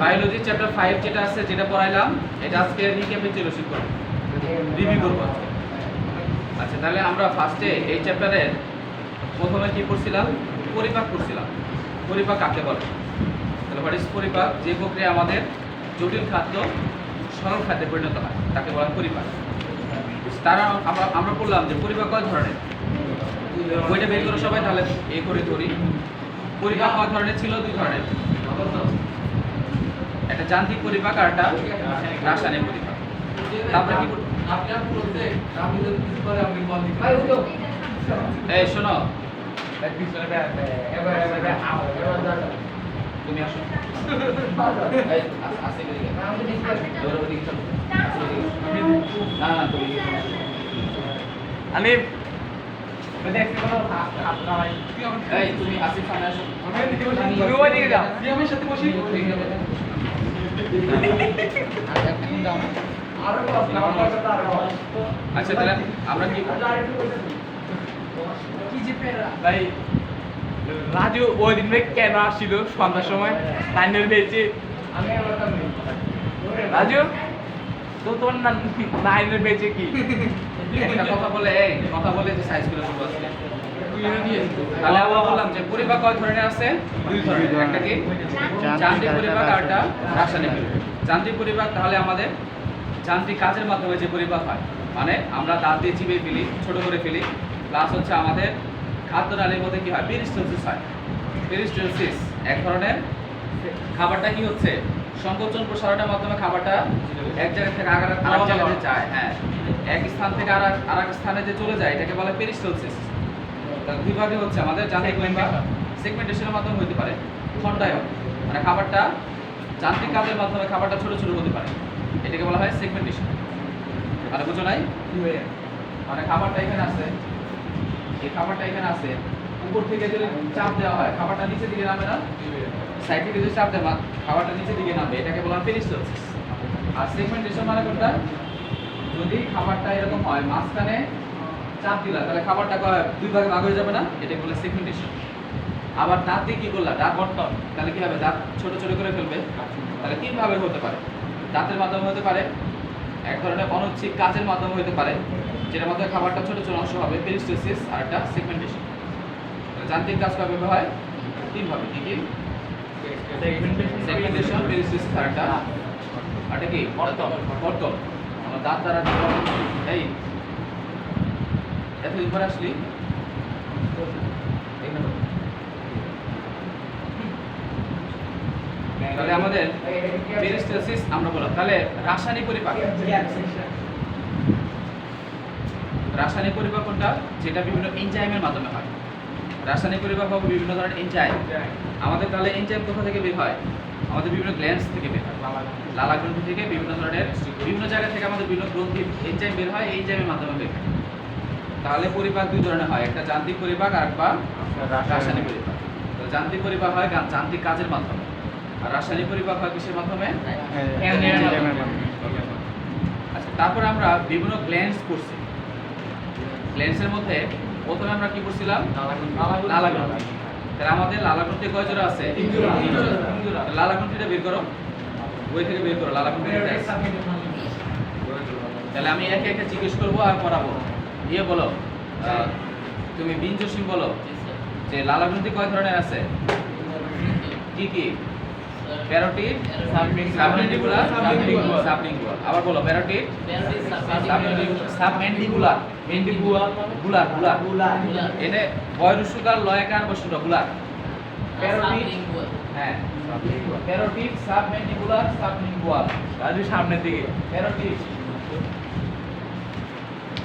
Biology chapter 5 যেটা আছে যেটা পড়াইলাম এটা আজকে রিক্যাপে চিরসিক করব রিভিউ করব আজকে। আচ্ছা তাহলে আমরা ফার্স্টে এই চ্যাপ্টারের প্রথমে কি পড়ছিলাম? পরিপাক পড়ছিলাম। পরিপাক কাকে বলে? তাহলে হোয়াট ইজ পরিপাক? যে প্রক্রিয়া আমাদের জটিল খাদ্য সরল খাদ্যে পরিণত হয় তাকে বলা হয় পরিপাক। তারা আমরা বললাম যে পরিপাক কয় ধরনের, বইটা বের করো সবাই, তাহলে এই করে ধরি। পরিপাক কয় ধরনের ছিল? দুই ধরনের, একটা যান্ত্রিক পরিপাক আর একটা রাসায়নিক পরিপাক। তারপরে কি এই শোনো, তুমি আসো আমি তুমি আসিফ সামনে আসো। আমি সাথে বসি। আচ্ছা তাহলে আমরা কি ভাই রাজু ওই দিন কেন আসছিল সন্ধ্যার সময় লাইনের পেয়েছি রাজু তো তোমার লাইনের পেয়েছে কি কথা বলে যে সাইজগুলো শুরু আছে। তাহলে আমরা বললাম যে পরিপাক কয় ধরনের আছে? দুই ধরনের, একটা কি যান্ত্রিক পরিপাক আর একটা রাসায়নিক পরিপাক। যান্ত্রিক পরিপাক তাহলে আমাদের যান্ত্রিক কাজের মাধ্যমে যে পরিপাক হয়, মানে আমরা দাঁত দিয়ে চিবিয়ে ফেলি, ছোট করে ফেলি, প্লাস হচ্ছে আমাদের খাদ্য নালীর মধ্যে কি হয়? পেরিস্টালসিস হয়। পেরিস্টালসিস এক ধরনের, খাবারটা কি হচ্ছে সংকোচন প্রসারণের মাধ্যমে খাবারটা এক জায়গা থেকে আরেক জায়গায় যায়। হ্যাঁ, এক স্থান থেকে আরেক স্থানে যে চলে যায় এটাকে বলে পেরিস্টালসিস। দুই ভাগে হচ্ছে আমাদের যান্ত্রিক পরিপাক, সেগমেন্টেশনের মাধ্যমে হতে পারে, খণ্ডায়ন মানে খাবারটা যান্ত্রিক কাজের মাধ্যমে খাবারটা ছোট ছোট হতে পারে, এটাকে বলা হয় সেগমেন্টেশন। মানে বুঝো নাই? মানে খাবারটা এখানে আছে, এই খাবারটা এখানে আছে, উপর থেকে যদি চাপ দেওয়া হয় খাবারটা নিচের দিকে নামে না, সাইড থেকে যদি চাপ দেওয়া খাবারটা নিচের দিকে নামবে, এটাকে বলা হয় পেরিস্টালসিস। আর সেগমেন্টেশন মানে কোনটা? যদি খাবারটা এরকম হয় মাঝখানে চাপ দিলা তাহলে খাবারটা দুই ভাগে ভাগ হয়ে যাবে না, এটাকে বলে সেগমেন্টেশন। আবার দাঁত দিয়ে কি করলা? দাঁত বর্তন, তাহলে কি হবে? দাঁত ছোট ছোট করে ফেলবে। তাহলে কিভাবে হতে পারে? দাঁতের মাধ্যমে হতে পারে, এক ধরনের অনৈচ্ছিক কাজের মাধ্যমে হতে পারে, যেটার মাধ্যমে খাবারটা ছোট ছোট অংশ হবে, পেরিস্টালসিস, আর একটা সেগমেন্টেশন। যান্ত্রিক কাজ কবে হয়? তিনভাবে। কি কি? সেগমেন্টেশন, পেরিস্টালসিস, আর একটা কি? বর্তন। আমরা দাঁত দ্বারা এই এতদিন পরে আসলি তাহলে আমাদের পেরিস্টালসিস আমরা বললাম। তাহলে রাসায়নিক পরিপাক, রাসায়নিক পরিপাক কোনটা? যেটা বিভিন্ন এনজাইমের মাধ্যমে হয়। রাসায়নিক পরিপাক হবে বিভিন্ন ধরনের এনজাইম। আমাদের তাহলে এনজাইম কোথা থেকে বের হয়? আমাদের বিভিন্ন গ্ল্যান্ডস থেকে বের হয়, লালা গ্রন্থি থেকে, বিভিন্ন ধরনের বিভিন্ন জায়গা থেকে আমাদের বিভিন্ন গ্রন্থি এনজাইম বের হয়, এই এনজাইমের মাধ্যমে বের হয়। তাহলে পরিপাক দুই ধরনের হয়, একটা যান্ত্রিক পরিপাক আর একটা রাসায়নিক পরিপাক। তো যান্ত্রিক পরিপাক হয় যান্ত্রিক কাজের মাধ্যমে, আর রাসায়নিক পরিপাক হয় কিসের মাধ্যমে? আচ্ছা, তারপরে আমরা বিভিন্ন গ্ল্যান্ডস করছি। গ্ল্যান্ডসের মধ্যে প্রথমে আমরা কি করছিলাম? লালা গ্রন্থি। তাহলে আমাদের লালা গ্রন্থি কয় জোড়া আছে? লালা গ্রন্থিটা বের করো, বই থেকে বের করো লালা গ্রন্থি। তাহলে আমি একে একে জিজ্ঞেস করবো আর পড়াবো। বলো, তুমি বিনজসিম বলো যে লালা গ্রন্থি কয় ধরনের আছে? কি কি? Parotid, submandibular, sublingual. আবার বলো, প্যারোটিড, সাবমেন্ডিবুলার, বুলার। এনে বয়রুসুকার লয়কার বসুটা বুলার। প্যারোটিড, হ্যাঁ, প্যারোটিড, সাবমেন্ডিবুলার, সাবলিঙ্গুয়াল। রাজু সামনের দিকে। প্যারোটিড,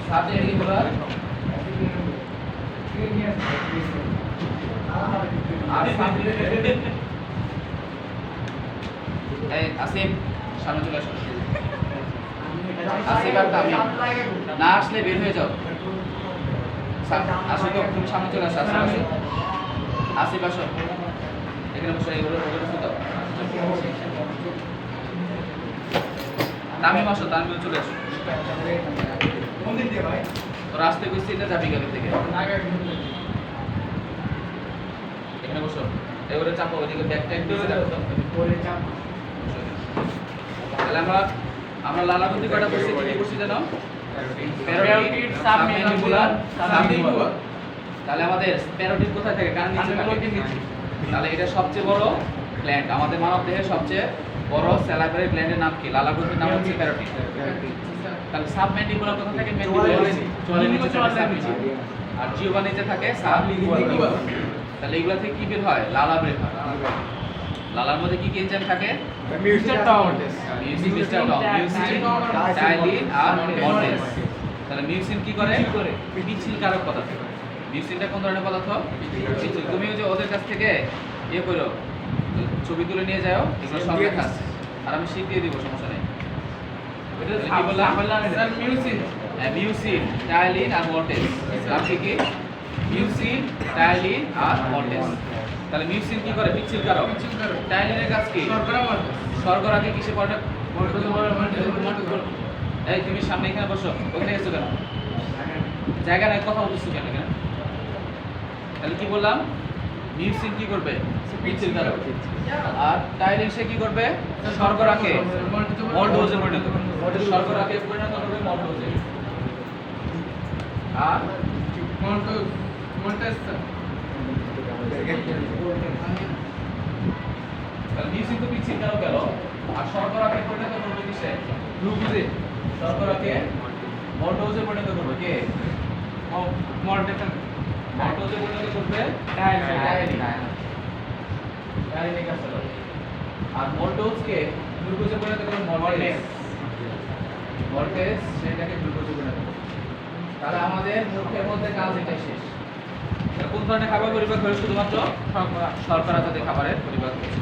সাবমেন্ডিবুলার, আর সাবলিঙ্গুয়াল। এই আসিফ সামনে চলে আসো। আসিফ আর তামিম না আসলে বের হয়ে যাও। আসো তো, তুমি সামনে চলে আসো। আসিফ আসো, এখানে বসে এইগুলো বসে দাও। তামিম আসো, তামিম চলে আসো। তোর আসতে বেশি এটা যাবি গেলে থেকে। এখানে বসো, এবারে চাপো, ওইদিকে ব্যাগটা একটু রাখো। তাহলে আমরা লালাবতী কয়টা করছি, কি করছি জানো? Parotid, submandibular, submandibular. তাহলে আমাদের প্যারোটিড কোথায় থাকে? কানের নিচে থাকে। তাহলে এটা সবচেয়ে বড় গ্ল্যান্ড, আমাদের মানব দেহের সবচেয়ে বড় স্যালাইভারি গ্ল্যান্ডের নাম কি? লালাগ্রন্থির নাম হচ্ছে প্যারোটিড। তাহলে সাবম্যান্ডিবুলার কোথা থাকে? চোয়ালের নিচে থাকে। আর জিহ্বার নিচে থাকে সাবলিঙ্গুয়াল। তাহলে এগুলা থেকে কি বের হয়? লালা বের হয়। লালার মধ্যে কি কি এনজাইম থাকে? মিউসিন, টাইলিন আর মর্টেস। তাহলে মিউসিন কি করে? পিচ্ছিলকারক পদার্থ। মিউসিনটা কোন ধরনের পদার্থ? পিচ্ছিল। তুমি যে ওদের কাছ থেকে ইয়ে করো, ছবি তুলে নিয়ে যাও, এগুলো সব লেখা আছে। আর আমি শিখ দিয়ে দিব, সমস্যা নেই। এটা কি বললাম? মিউসিন, টাইলিন আর মর্টেস। নাম কি? মিউসিন, টাইলিন আর মর্টেস। তাহলে মিউসিন কি করে? পিচ্ছিলকারক। টাইলিনের কাজ কি? শর্করাকে কিসে পড়ে? এই তুমি সামনে এখানে বসো, ওখানে গেছো কেন? জায়গা নাই, কথা বলছো কেন? তাহলে কি বললাম? মিউসিন কি করবে? পিচ্ছিলকারক। আর টাইলিন সে কি করবে? শর্করাকে মল্টোজে পরিণত করবে। শর্করাকে পরিণত করবে মল্টোজে। আর তাহলে মিউসিন তো পিচ্ছিলকারক গেল, আর শর্করাকে পরিণত করবে কিসে? গ্লুকোজে। শর্করাকে মল্টোজে পরিণত করবে কে? মল্টোজে পরিণত করবে টাইলিন। আর মল্টোজকে গ্লুকোজে পরিণত করবে মর্টেস। সেটাকে গ্লুকোজে পরিণত করবে। তাহলে আমাদের মুখের মধ্যে কাজ এটাই শেষ। কোন ধরনের খাবার পরিপাক করে? শুধুমাত্র শর্করা জাতীয় খাবারের পরিপাক হচ্ছে।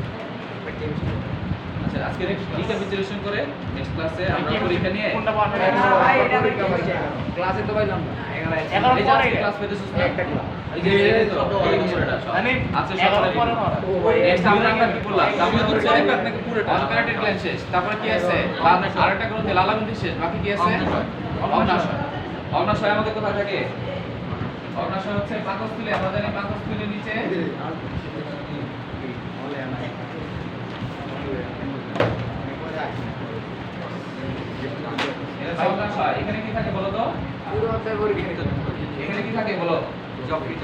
আচ্ছা, আজকে রিক্যাপিচুলেশন করে নেক্সট ক্লাসে আমরা পরীক্ষা নিয়ে ক্লাসে তো পাইলাম না। এখন পরে ক্লাস পেতেছিস না? একটা ক্লাস। এই যে এই তো এই পুরোটা সব। আচ্ছা, সকালে নেক্সট আমরা কি করলাম? আমরা হচ্ছে আপনাকে পুরোটা অনপ্যারেটেড গ্ল্যান্ড শেষ। তারপরে কি আছে? আরেকটা গ্রন্থি লালাগ্রন্থি শেষ। বাকি কি আছে? অগ্নাশয়। অগ্নাশয় আমাদের কোথায় থাকে? অগ্নাশয় হচ্ছে পাকস্থলী। আমরা জানি পাকস্থলীর নিচে অগ্নাশয়। এখানে কি থাকে বলো তো? এখানে কি থাকে বলো? যকৃৎ।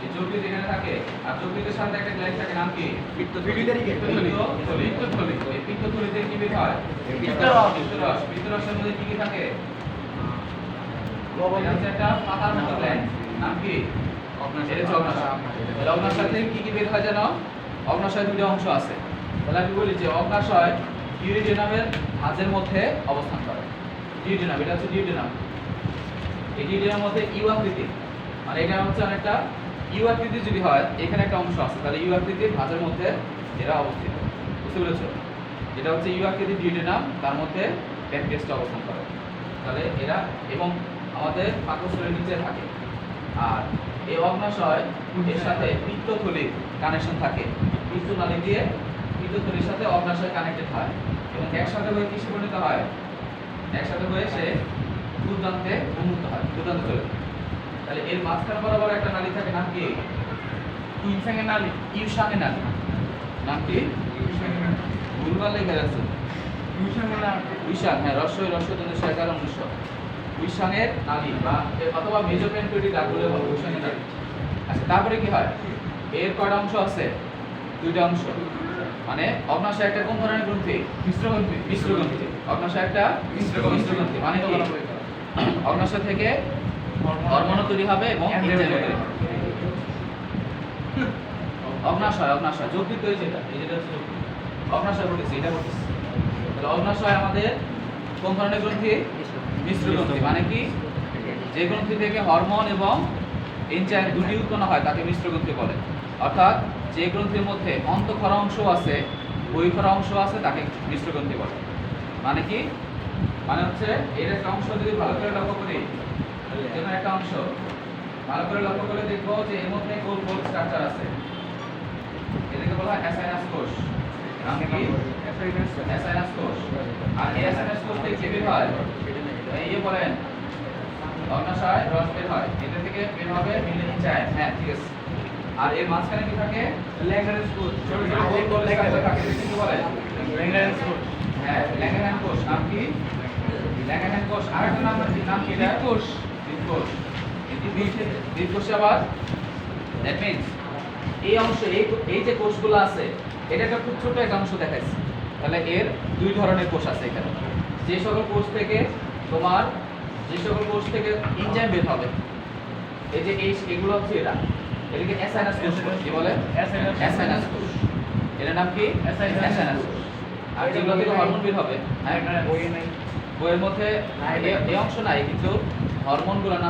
এই যকৃৎ এখানে থাকে। আর যকৃতের সাথে একটা গ্ল্যান্ড থাকে, নাম কি? পিত্তথলি। এই পিত্তথলিতে কি বের হয়? পিত্তরস। পিত্তরসের মধ্যে কি কি থাকে? এটা হচ্ছে একটা পাতার মতো গ্ল্যান্ড, নাম কি? অগ্নাশয়। তাহলে অগ্নাশয় থেকে কি কি বের হয় জানো? অগ্নাশয় দুটো অংশ আছে। তাহলে আমি বলি যে অগ্নাশয় ডিউওডেনামের ভাঁজের মধ্যে অবস্থান করে। ডিউওডেনাম, এটা হচ্ছে ডিউওডেনাম। এই ডিউওডেনামের মধ্যে ইউ আকৃতি, মানে এটা হচ্ছে অনেকটা ইউ আকৃতি যদি হয়, এখানে একটা অংশ আছে, তাহলে ইউ আকৃতির ভাঁজের মধ্যে এরা অবস্থিত। বুঝতে পেরেছো? এটা হচ্ছে ইউ আকৃতির ডিউওডেনাম, তার মধ্যে প্যানক্রিয়াসটা অবস্থান করে। তাহলে এরা এবং আমাদের পাকস্থলীর নিচে থাকে। আর এই অগ্নাশয় এর সাথে পিত্তথলির কানেকশন থাকে। পিত্তনালী দিয়ে পিত্তথলির সাথে অগ্নাশয় কানেক্টেড হয় এবং একসাথে হয়ে কিসে পরিণত হয়? একসাথে হয়ে সে দুর্দান্তে উন্মুক্ত হয়, দুর্দান্তে চলে যায়। তাহলে এর মাঝখানে বরাবর একটা নালী থাকে, নাম কি? ইনসাঙ্গের নালী। ইউসাঙ্গের নালী। নাম কি? ভুলভাল লেখা আছে। উইসাং, হ্যাঁ, রস্বই দন্তের সহায়কার অংশ। উইসাংয়ের নালী বা অথবা মেজোপেনক্রিয়াটিক ডাকগুলো বলে উইসাংয়ের নালী। আচ্ছা, তারপরে কি হয়? এর কয়টা অংশ আছে? দুইটা অংশ। মানে অগ্নাশয় একটা কোন ধরনের গ্রন্থি? মিশ্র গ্রন্থি। অগ্নাশয় একটা মিশ্র গ্রন্থি। মানে কি? অগ্নাশয় থেকে হরমোন তৈরি হবে এবং এনজাইম তৈরি হবে। অগ্নাশয় যকৃৎ তৈরি, যেটা এই যেটা হচ্ছে যকৃৎ। অগ্নাশয় বলতেছি, এটা বলতেছি। তাহলে অগ্নাশয় আমাদের কোন ধরনের গ্রন্থি? মিশ্র গ্রন্থি। মানে কি? যে গ্রন্থি থেকে হরমোন এবং এনজাইম দুটি উৎপন্ন হয় তাকে মিশ্র গ্রন্থি বলে। অর্থাৎ যে গ্রন্থির মধ্যে অন্তঃক্ষরা অংশ আছে, বহিঃক্ষরা অংশ আছে, তাকে মিশ্র গ্রন্থি বলে। মানে কি? মানে হচ্ছে এর একটা অংশ যদি ভালো করে লক্ষ্য করি, যেমন একটা অংশ ভালো করে লক্ষ্য করে দেখবো যে এর মধ্যে গোল গোল স্ট্রাকচার আছে। এটাকে বলা হয় অ্যাসাইনাস কোষ। নাম কি? অ্যাসাইনাস কোষ। আর এই অ্যাসাইনাস কোষ থেকে কি বের হয়? এই বলেন অগ্নাশয় রস বের হয়, এটা থেকে বের হবে এনজাইম। হ্যাঁ, ঠিক আছে। আর এর মাঝখানে কি থাকে? ল্যাঙ্গারেন্স কোষ। ছোট ছোট গোল গোল লেখা থাকে, কি বলে? ল্যাঙ্গারেন্স কোষ। হ্যাঁ ল্যাঙ্গারহ্যান্স কোষ নাম কি ল্যাঙ্গারহ্যান্স কোষ আরেকটা নাম কি এটা কোষ কোষ এই কোষ আবার দ্যাট মিন্স এই অংশ এই যে কোষগুলো আছে এটা একটা খুব ছোট একটা অংশ দেখাইছে তাহলে এর দুই ধরনের কোষ আছে এখানে যে সকল কোষ থেকে এনজাইম বের হবে এই যে এগুলো হচ্ছে এটাকে অ্যাসাইনাস কোষ কি বলে অ্যাসাইনাস কোষ এর নাম কি অ্যাসাইনাস কোষ আর যেগুলো থেকে হরমোন বের হবে বইয়ের মধ্যে এই অংশ নাই কিন্তু হরমোনগুলোর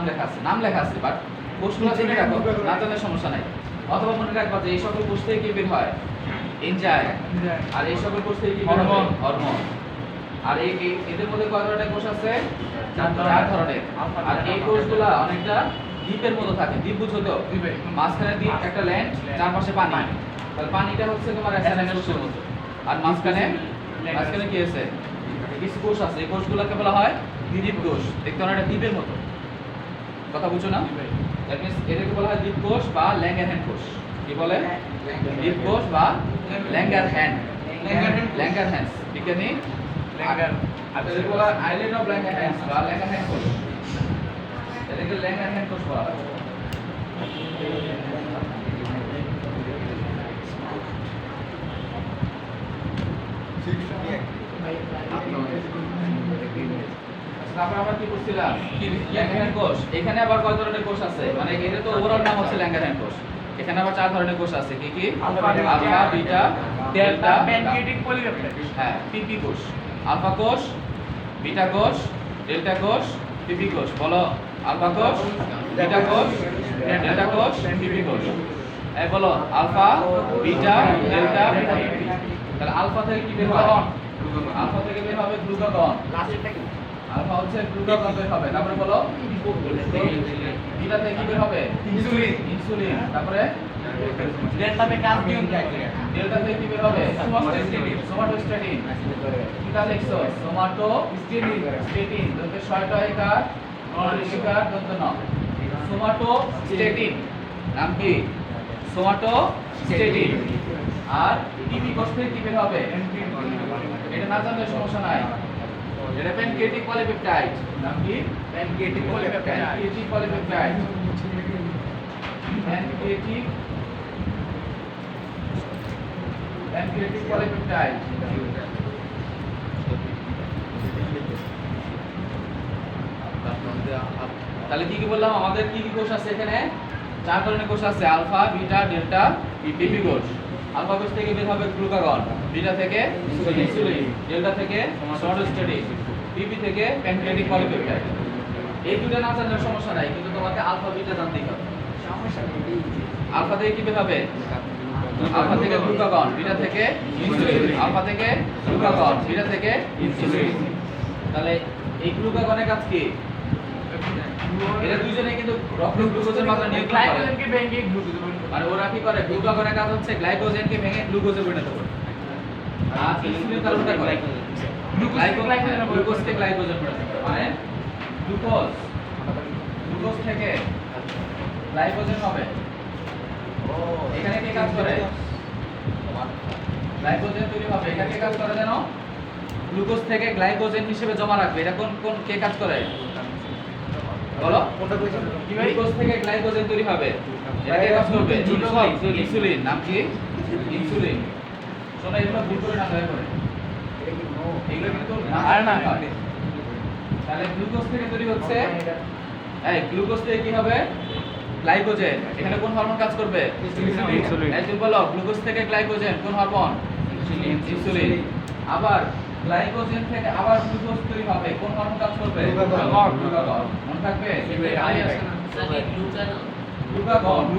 নাম লেখা আছে বাট কোষগুলো জেনে রাখো না জানলে সমস্যা নাই অথবা মনে রাখবা যে এই সকল কোষ থেকে কি বের হয় এনজাইম আর এই সকল কোষ থেকে কি বের হয় হরমোন আর এদের মধ্যে কয় ধরনের কোষ আছে চার ধরনের আর এই কোষগুলো অনেকটা দ্বীপের মতো থাকে দ্বীপ বুঝো তো মাঝখানে দ্বীপ একটা ল্যান্ড চারপাশে পানি তাহলে পানিটা হচ্ছে তোমার অ্যাসাইনাস কোষের মতো আর মাঝখানে কি আছে কিছু কোষ আছে এই কোষগুলোকে বলা হয় দ্বীপ কোষ দেখতে অনেকটা দ্বীপের মতো কথা বুঝছো না দ্যাট মিন্স এটাকে বলা হয় দ্বীপ কোষ বা ল্যাঙ্গারহ্যান্স কোষ কি বলে দ্বীপ কোষ বা ল্যাঙ্গারহ্যান্স বিজ্ঞানী এটাকে বলা হয় আইল্যান্ড অফ ল্যাঙ্গারহ্যান্স বা ল্যাঙ্গারহ্যান্স কোষ এটাকে ল্যাঙ্গারহ্যান্স কোষ বলা হয় তারপর আমরা কি করছিলাম ল্যাঙ্গারহ্যান্স কোষ এখানে আবার কয় ধরনের কোষ আছে মানে এর তো ওভারঅল নাম হচ্ছে ল্যাঙ্গারহ্যান্স কোষ এখানে আবার চার ধরনের কোষ আছে কি কি alpha beta delta pancreatic polypeptide হ্যাঁ পিপি কোষ আলফা কোষ বিটা কোষ ডেল্টা কোষ পিপি কোষ বলো আলফা কোষ বিটা কোষ ডেল্টা কোষ পিপি কোষ এই বলো আলফা বিটা ডেল্টা পিপি তাহলে আলফা থেকে কি বের হবে আলফা থেকে বের হবে গ্লুকাগন আলফা হচ্ছে গ্লুকাগন বের হবে তারপরে বলো বিটা থেকে কি বের হবে ইনসুলিন তারপরে ডেল্টা থেকে ক্যালসিয়াম ডেল্টা থেকে কি বের হবে সোমাটোস্ট্যাটিন কিটা লিখছো সোমাটোস্ট্যাটিন দন্তে 6টা একার নলিকার দন্ত ন সোমাটোস্ট্যাটিন নাম কি সোমাটোস্ট্যাটিন আর টিপি কোষ থেকে কি বের হবে এটা না জানলে সমস্যা নাই এটা প্যানক্রিয়েটিক পলিপেপটাইড নাম কি প্যানক্রিয়েটিক পলিপেপটাইড প্যানক্রিয়েটিক পলিপেপটাইড তাহলে কি কি বললাম আমাদের কি কি কোষ আছে এখানে চার ধরনের কোষ আছে আলফা বিটা ডেল্টা পিপি কোষ আলফা কোষ থেকে বের হবে গ্লুকাগন বিটা থেকে ইনসুলিন ডেল্টা থেকে সোমাটোস্ট্যাটিন পিপি থেকে প্যানক্রিয়েটিক পলিপেপটাইড এই দুটো না জানলে সমস্যা নাই কিন্তু তোমাকে আলফা বিটা জানতেই হবে আলফা থেকে কি বের হবে আলফা থেকে গ্লুকাগন বিটা থেকে ইনসুলিন আলফা থেকে গ্লুকাগন বিটা থেকে ইনসুলিন তাহলে এই গ্লুকাগনের কাজ কি এরা দুইজনেই কিন্তু রক্তে গ্লুকোজের মাত্রা নিয়ন্ত্রণ করে গ্লাইকোজেনকে ভেঙে গ্লুকোজে পরিণত মানে ওরা কি করে গ্লুকাগনের কাজ হচ্ছে গ্লাইকোজেনকে ভেঙে গ্লুকোজে পরিণত করে আর ইনসুলিন কারণটা করে গ্লুকোজকে গ্লাইকোজে পরিণত করে মানে গ্লুকোজ থেকে গ্লাইকোজেন হবে এখানে কি কাজ করে গ্লাইকোজেন তৈরি হবে এখানে কি কাজ করে জানো গ্লুকোজ থেকে গ্লাইকোজেন হিসেবে জমা রাখবে এটা কোন কে কাজ করে বলো কোনটা কইছেন গ্লুকোজ থেকে গ্লাইকোজেন তৈরি হবে এটা কে কাজ করবে ইনসুলিন নাম কি ইনসুলিন শোনো এগুলো ভুল করে না দয়া করে এগুলো কিন্তু আর না তাহলে গ্লুকোজ থেকে তৈরি হচ্ছে এই গ্লুকোজ থেকে কি হবে গ্লাইকোজেন এখানে কোন হরমোন কাজ করবে ইনসুলিন এই তুমি বলো গ্লুকোজ থেকে গ্লাইকোজেন কোন হরমোন ইনসুলিন আবার গ্লাইকোজেন থেকে আবার গ্লুকোজ তৈরি হবে কোন হরমোন কাজ করবে গ্লুকাগন মনে থাকবে গ্লুকাগন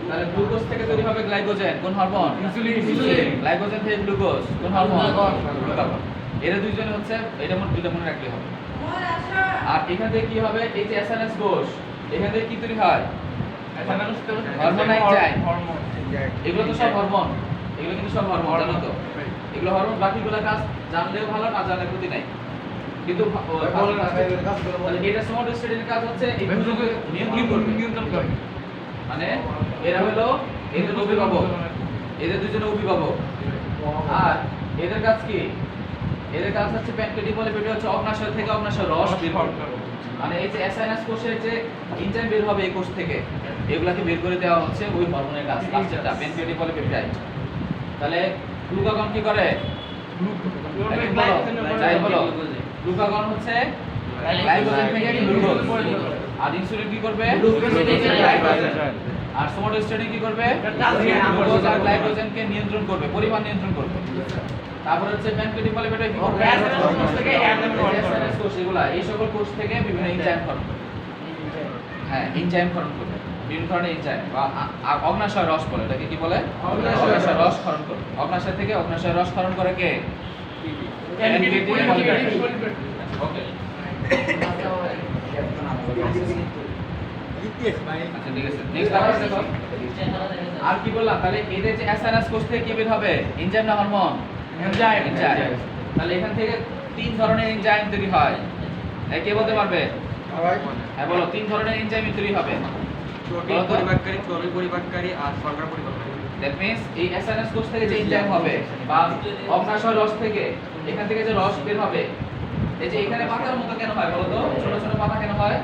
তাহলে গ্লুকোজ থেকে তৈরি হবে গ্লাইকোজেন কোন হরমোন ইনসুলিন গ্লাইকোজেন থেকে গ্লুকোজ কোন হরমোন গ্লুকাগন এরা দুইজনে হচ্ছে এটা দুইটা মনে রাখলে হবে আর এখান থেকে কি হবে এই যে এসএনএস কোষ এখান থেকে কি তৈরি হয় হরমোন এনজাইম এগুলো তো সব হরমোন এগুলো কিন্তু সব হরমোন জানো তো এগুলো হরমোন বাকিগুলো কাজ জানলেও ভালো না জানলে ক্ষতি নাই কিন্তু তাহলে এটা সমোটো স্টেডিয়ামের কাজ হচ্ছে এই দুটোকে নিয়ন্ত্রণ করবে। মানে এরা হলো এদের অভিভাবক, এদের দুজনে অভিভাবক। আর এদের কাজ কি? এদের কাজ হচ্ছে প্যানক্রিয়াটিক পলিপেট হচ্ছে অগ্নাশয় থেকে অগ্নাশয় রস বের করবে। মানে এই যে এসএনএস কোষের যে এনজাইম বের হবে এই কোষ থেকে, এগুলাকে বের করে দেওয়া হচ্ছে ওই হরমোনের কাজ, লাস্টেরটা প্যানক্রিয়াটিক পলিপেপটাইড। তাহলে গ্লুকাগন কি করে? যাই বলো, গ্লুকাগন হচ্ছে গ্লাইকোজেন থেকে গ্লুকোজ। আর ইনসুলিন কি করবে? আর সোমাটোস্টেটিন কি করবে? গ্লুকোজ আর গ্লাইকোজেনকে নিয়ন্ত্রণ করবে, পরিমাণ নিয়ন্ত্রণ করবে। তারপর হচ্ছে প্যানক্রিয়াটিক পলিপেপটাইড কি করবে? এসএনএস কোষ এগুলা এই সকল কোষ থেকে বিভিন্ন এনজাইম ক্ষরণ করবে। হ্যাঁ, এনজাইম ক্ষরণ করবে, বিভিন্ন ধরনের এনজাইম বা অগ্নাশয় রস বলে, এটাকে কি বলে? অগ্নাশয় রস ক্ষরণ করবে। অগ্নাশয় থেকে অগ্নাশয় রস ক্ষরণ করে কে? Pancreatic polypeptide. ওকে, আচ্ছা ঠিক আছে, নেক্সট আবার দেখো। আর কি বললাম? তাহলে এদের যে এসএনএস কোষ থেকে কি বের হবে? এনজাইম না হরমোন? এনজাইম। তাহলে এখান থেকে তিন ধরনের এনজাইম তৈরি হয়। কে বলতে পারবে? হ্যাঁ বলো, তিন ধরনের এনজাইম তৈরি হবে। প্রোটিন পরিপাককারী, চর্বি পরিপাককারী আর শর্করা পরিপাককারী। দ্যাট মিন্স এই এসএনএস কোষ থেকে যে এনজাইম হবে বা অগ্নাশয় রস থেকে, এখান থেকে যে রস বের হবে, এই যে এখানে পাতার মতো কেন হয় বলো তো? ছোট ছোট পাতা কেন হয়?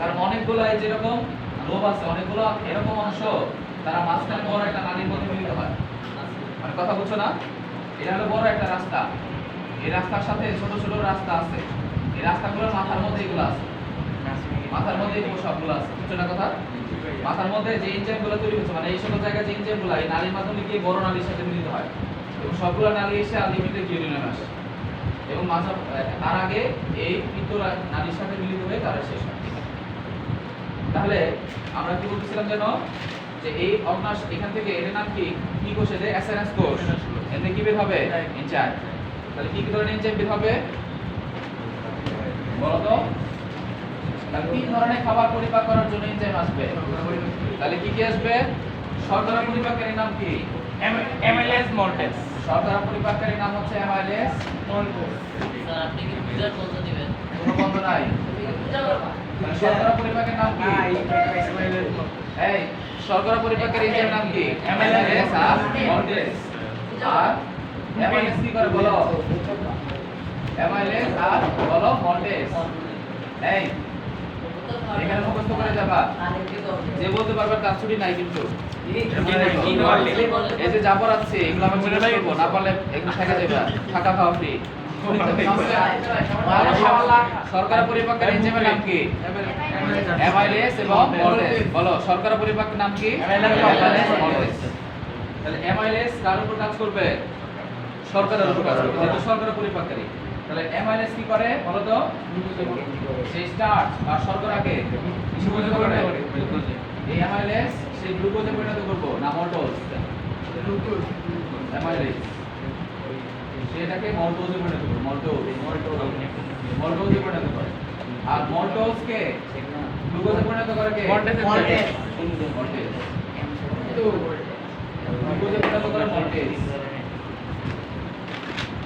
কারণ অনেকগুলো এই যেরকম লোব আছে, অনেকগুলো এরকম অংশ তারা মাঝখানে বড় একটা নালীর মধ্যে মিলিত হয়। মানে কথা বুঝছো না? এটা হলো বড় একটা রাস্তা, এই রাস্তার সাথে ছোট ছোট রাস্তা আছে, এই রাস্তাগুলোর মাথার মধ্যে এগুলো আছে, মাথার মধ্যে এই সবগুলো আছে। বুঝছো না কথা? মাথার মধ্যে যে এনজাইমগুলো তৈরি হচ্ছে, মানে এই সকল জায়গায় যে এনজাইমগুলো এই নালীর মাধ্যমে গিয়ে বড় নালীর সাথে মিলিত হয় এবং সবগুলো নালী এসে আলটিমেটলি কিউরিনামে আসে এবং তার আগে এই পিত্ত নালীর সাথে মিলিত হয়ে তারা শেষ হয়। তাহলে আমরা কি বলতেছিলাম যেন, যে এই অগ্নাশ এখান থেকে এর নাম কি? কি কোষ? এদের এসএনএস কোষ। এতে কি বের হবে? এনজাইম। তাহলে কি ধরনের এনজাইম বের হবে বলো তো? তাহলে তিন ধরনের খাবার পরিপাক করার জন্য এনজাইম আসবে। তাহলে কি কি আসবে? শর্করা পরিপাককারীর নাম কি? Amylase maltase. শর্করা পরিপাককারীর নাম হচ্ছে অ্যামাইলেজ মল্টেজ। স্যার আপনি কি পূজার বলতে দিবেন? কোনো বন্ধ নাই। পূজা করবা? তাহলে শর্করা পরিপাকের নাম কি? এই শর্করা পরিপাকের এনজাইম নাম কি? অ্যামাইলেজ আর মল্টেজ। আর অ্যামাইলেজ কি করে বলো? অ্যামাইলেজ আর বলো মল্টেজ। এই এখানে মুখস্থ করে যাবা, যে বলতে পারবে তার ছুটি নাই কিন্তু। এই যে যা পড়াচ্ছি এগুলো আমি মনে রাখবো, না পারলে এগুলো থেকে যাবে, থাকা খাওয়া ফ্রি। শর্করা পরিপাকের এনজাইমের নাম কি? অ্যামাইলেজ এবং মল্টেজ। বলো শর্করা পরিপাকের নাম কি? Amylase maltase. তাহলে অ্যামাইলেজ কার উপর কাজ করবে? শর্করার উপর কাজ করবে, যেহেতু শর্করা পরিপাককারী। তাহলে অ্যামাইলেজ কি করে বলো তো? সেই স্টার্চ বা শর্করাকে কিসে পরিণত করে? এই অ্যামাইলেজ সেই গ্লুকোজে পরিণত করব না মল্টোজ? অ্যামাইলেজ সেটাকে মল্টোজে পরিণত করব, মল্টোজে পরিণত করে। আর মল্টোজকে গ্লুকোজে পরিণত করে কে? মল্টেজ। গ্লুকোজে পরিণত করে মল্টেজ।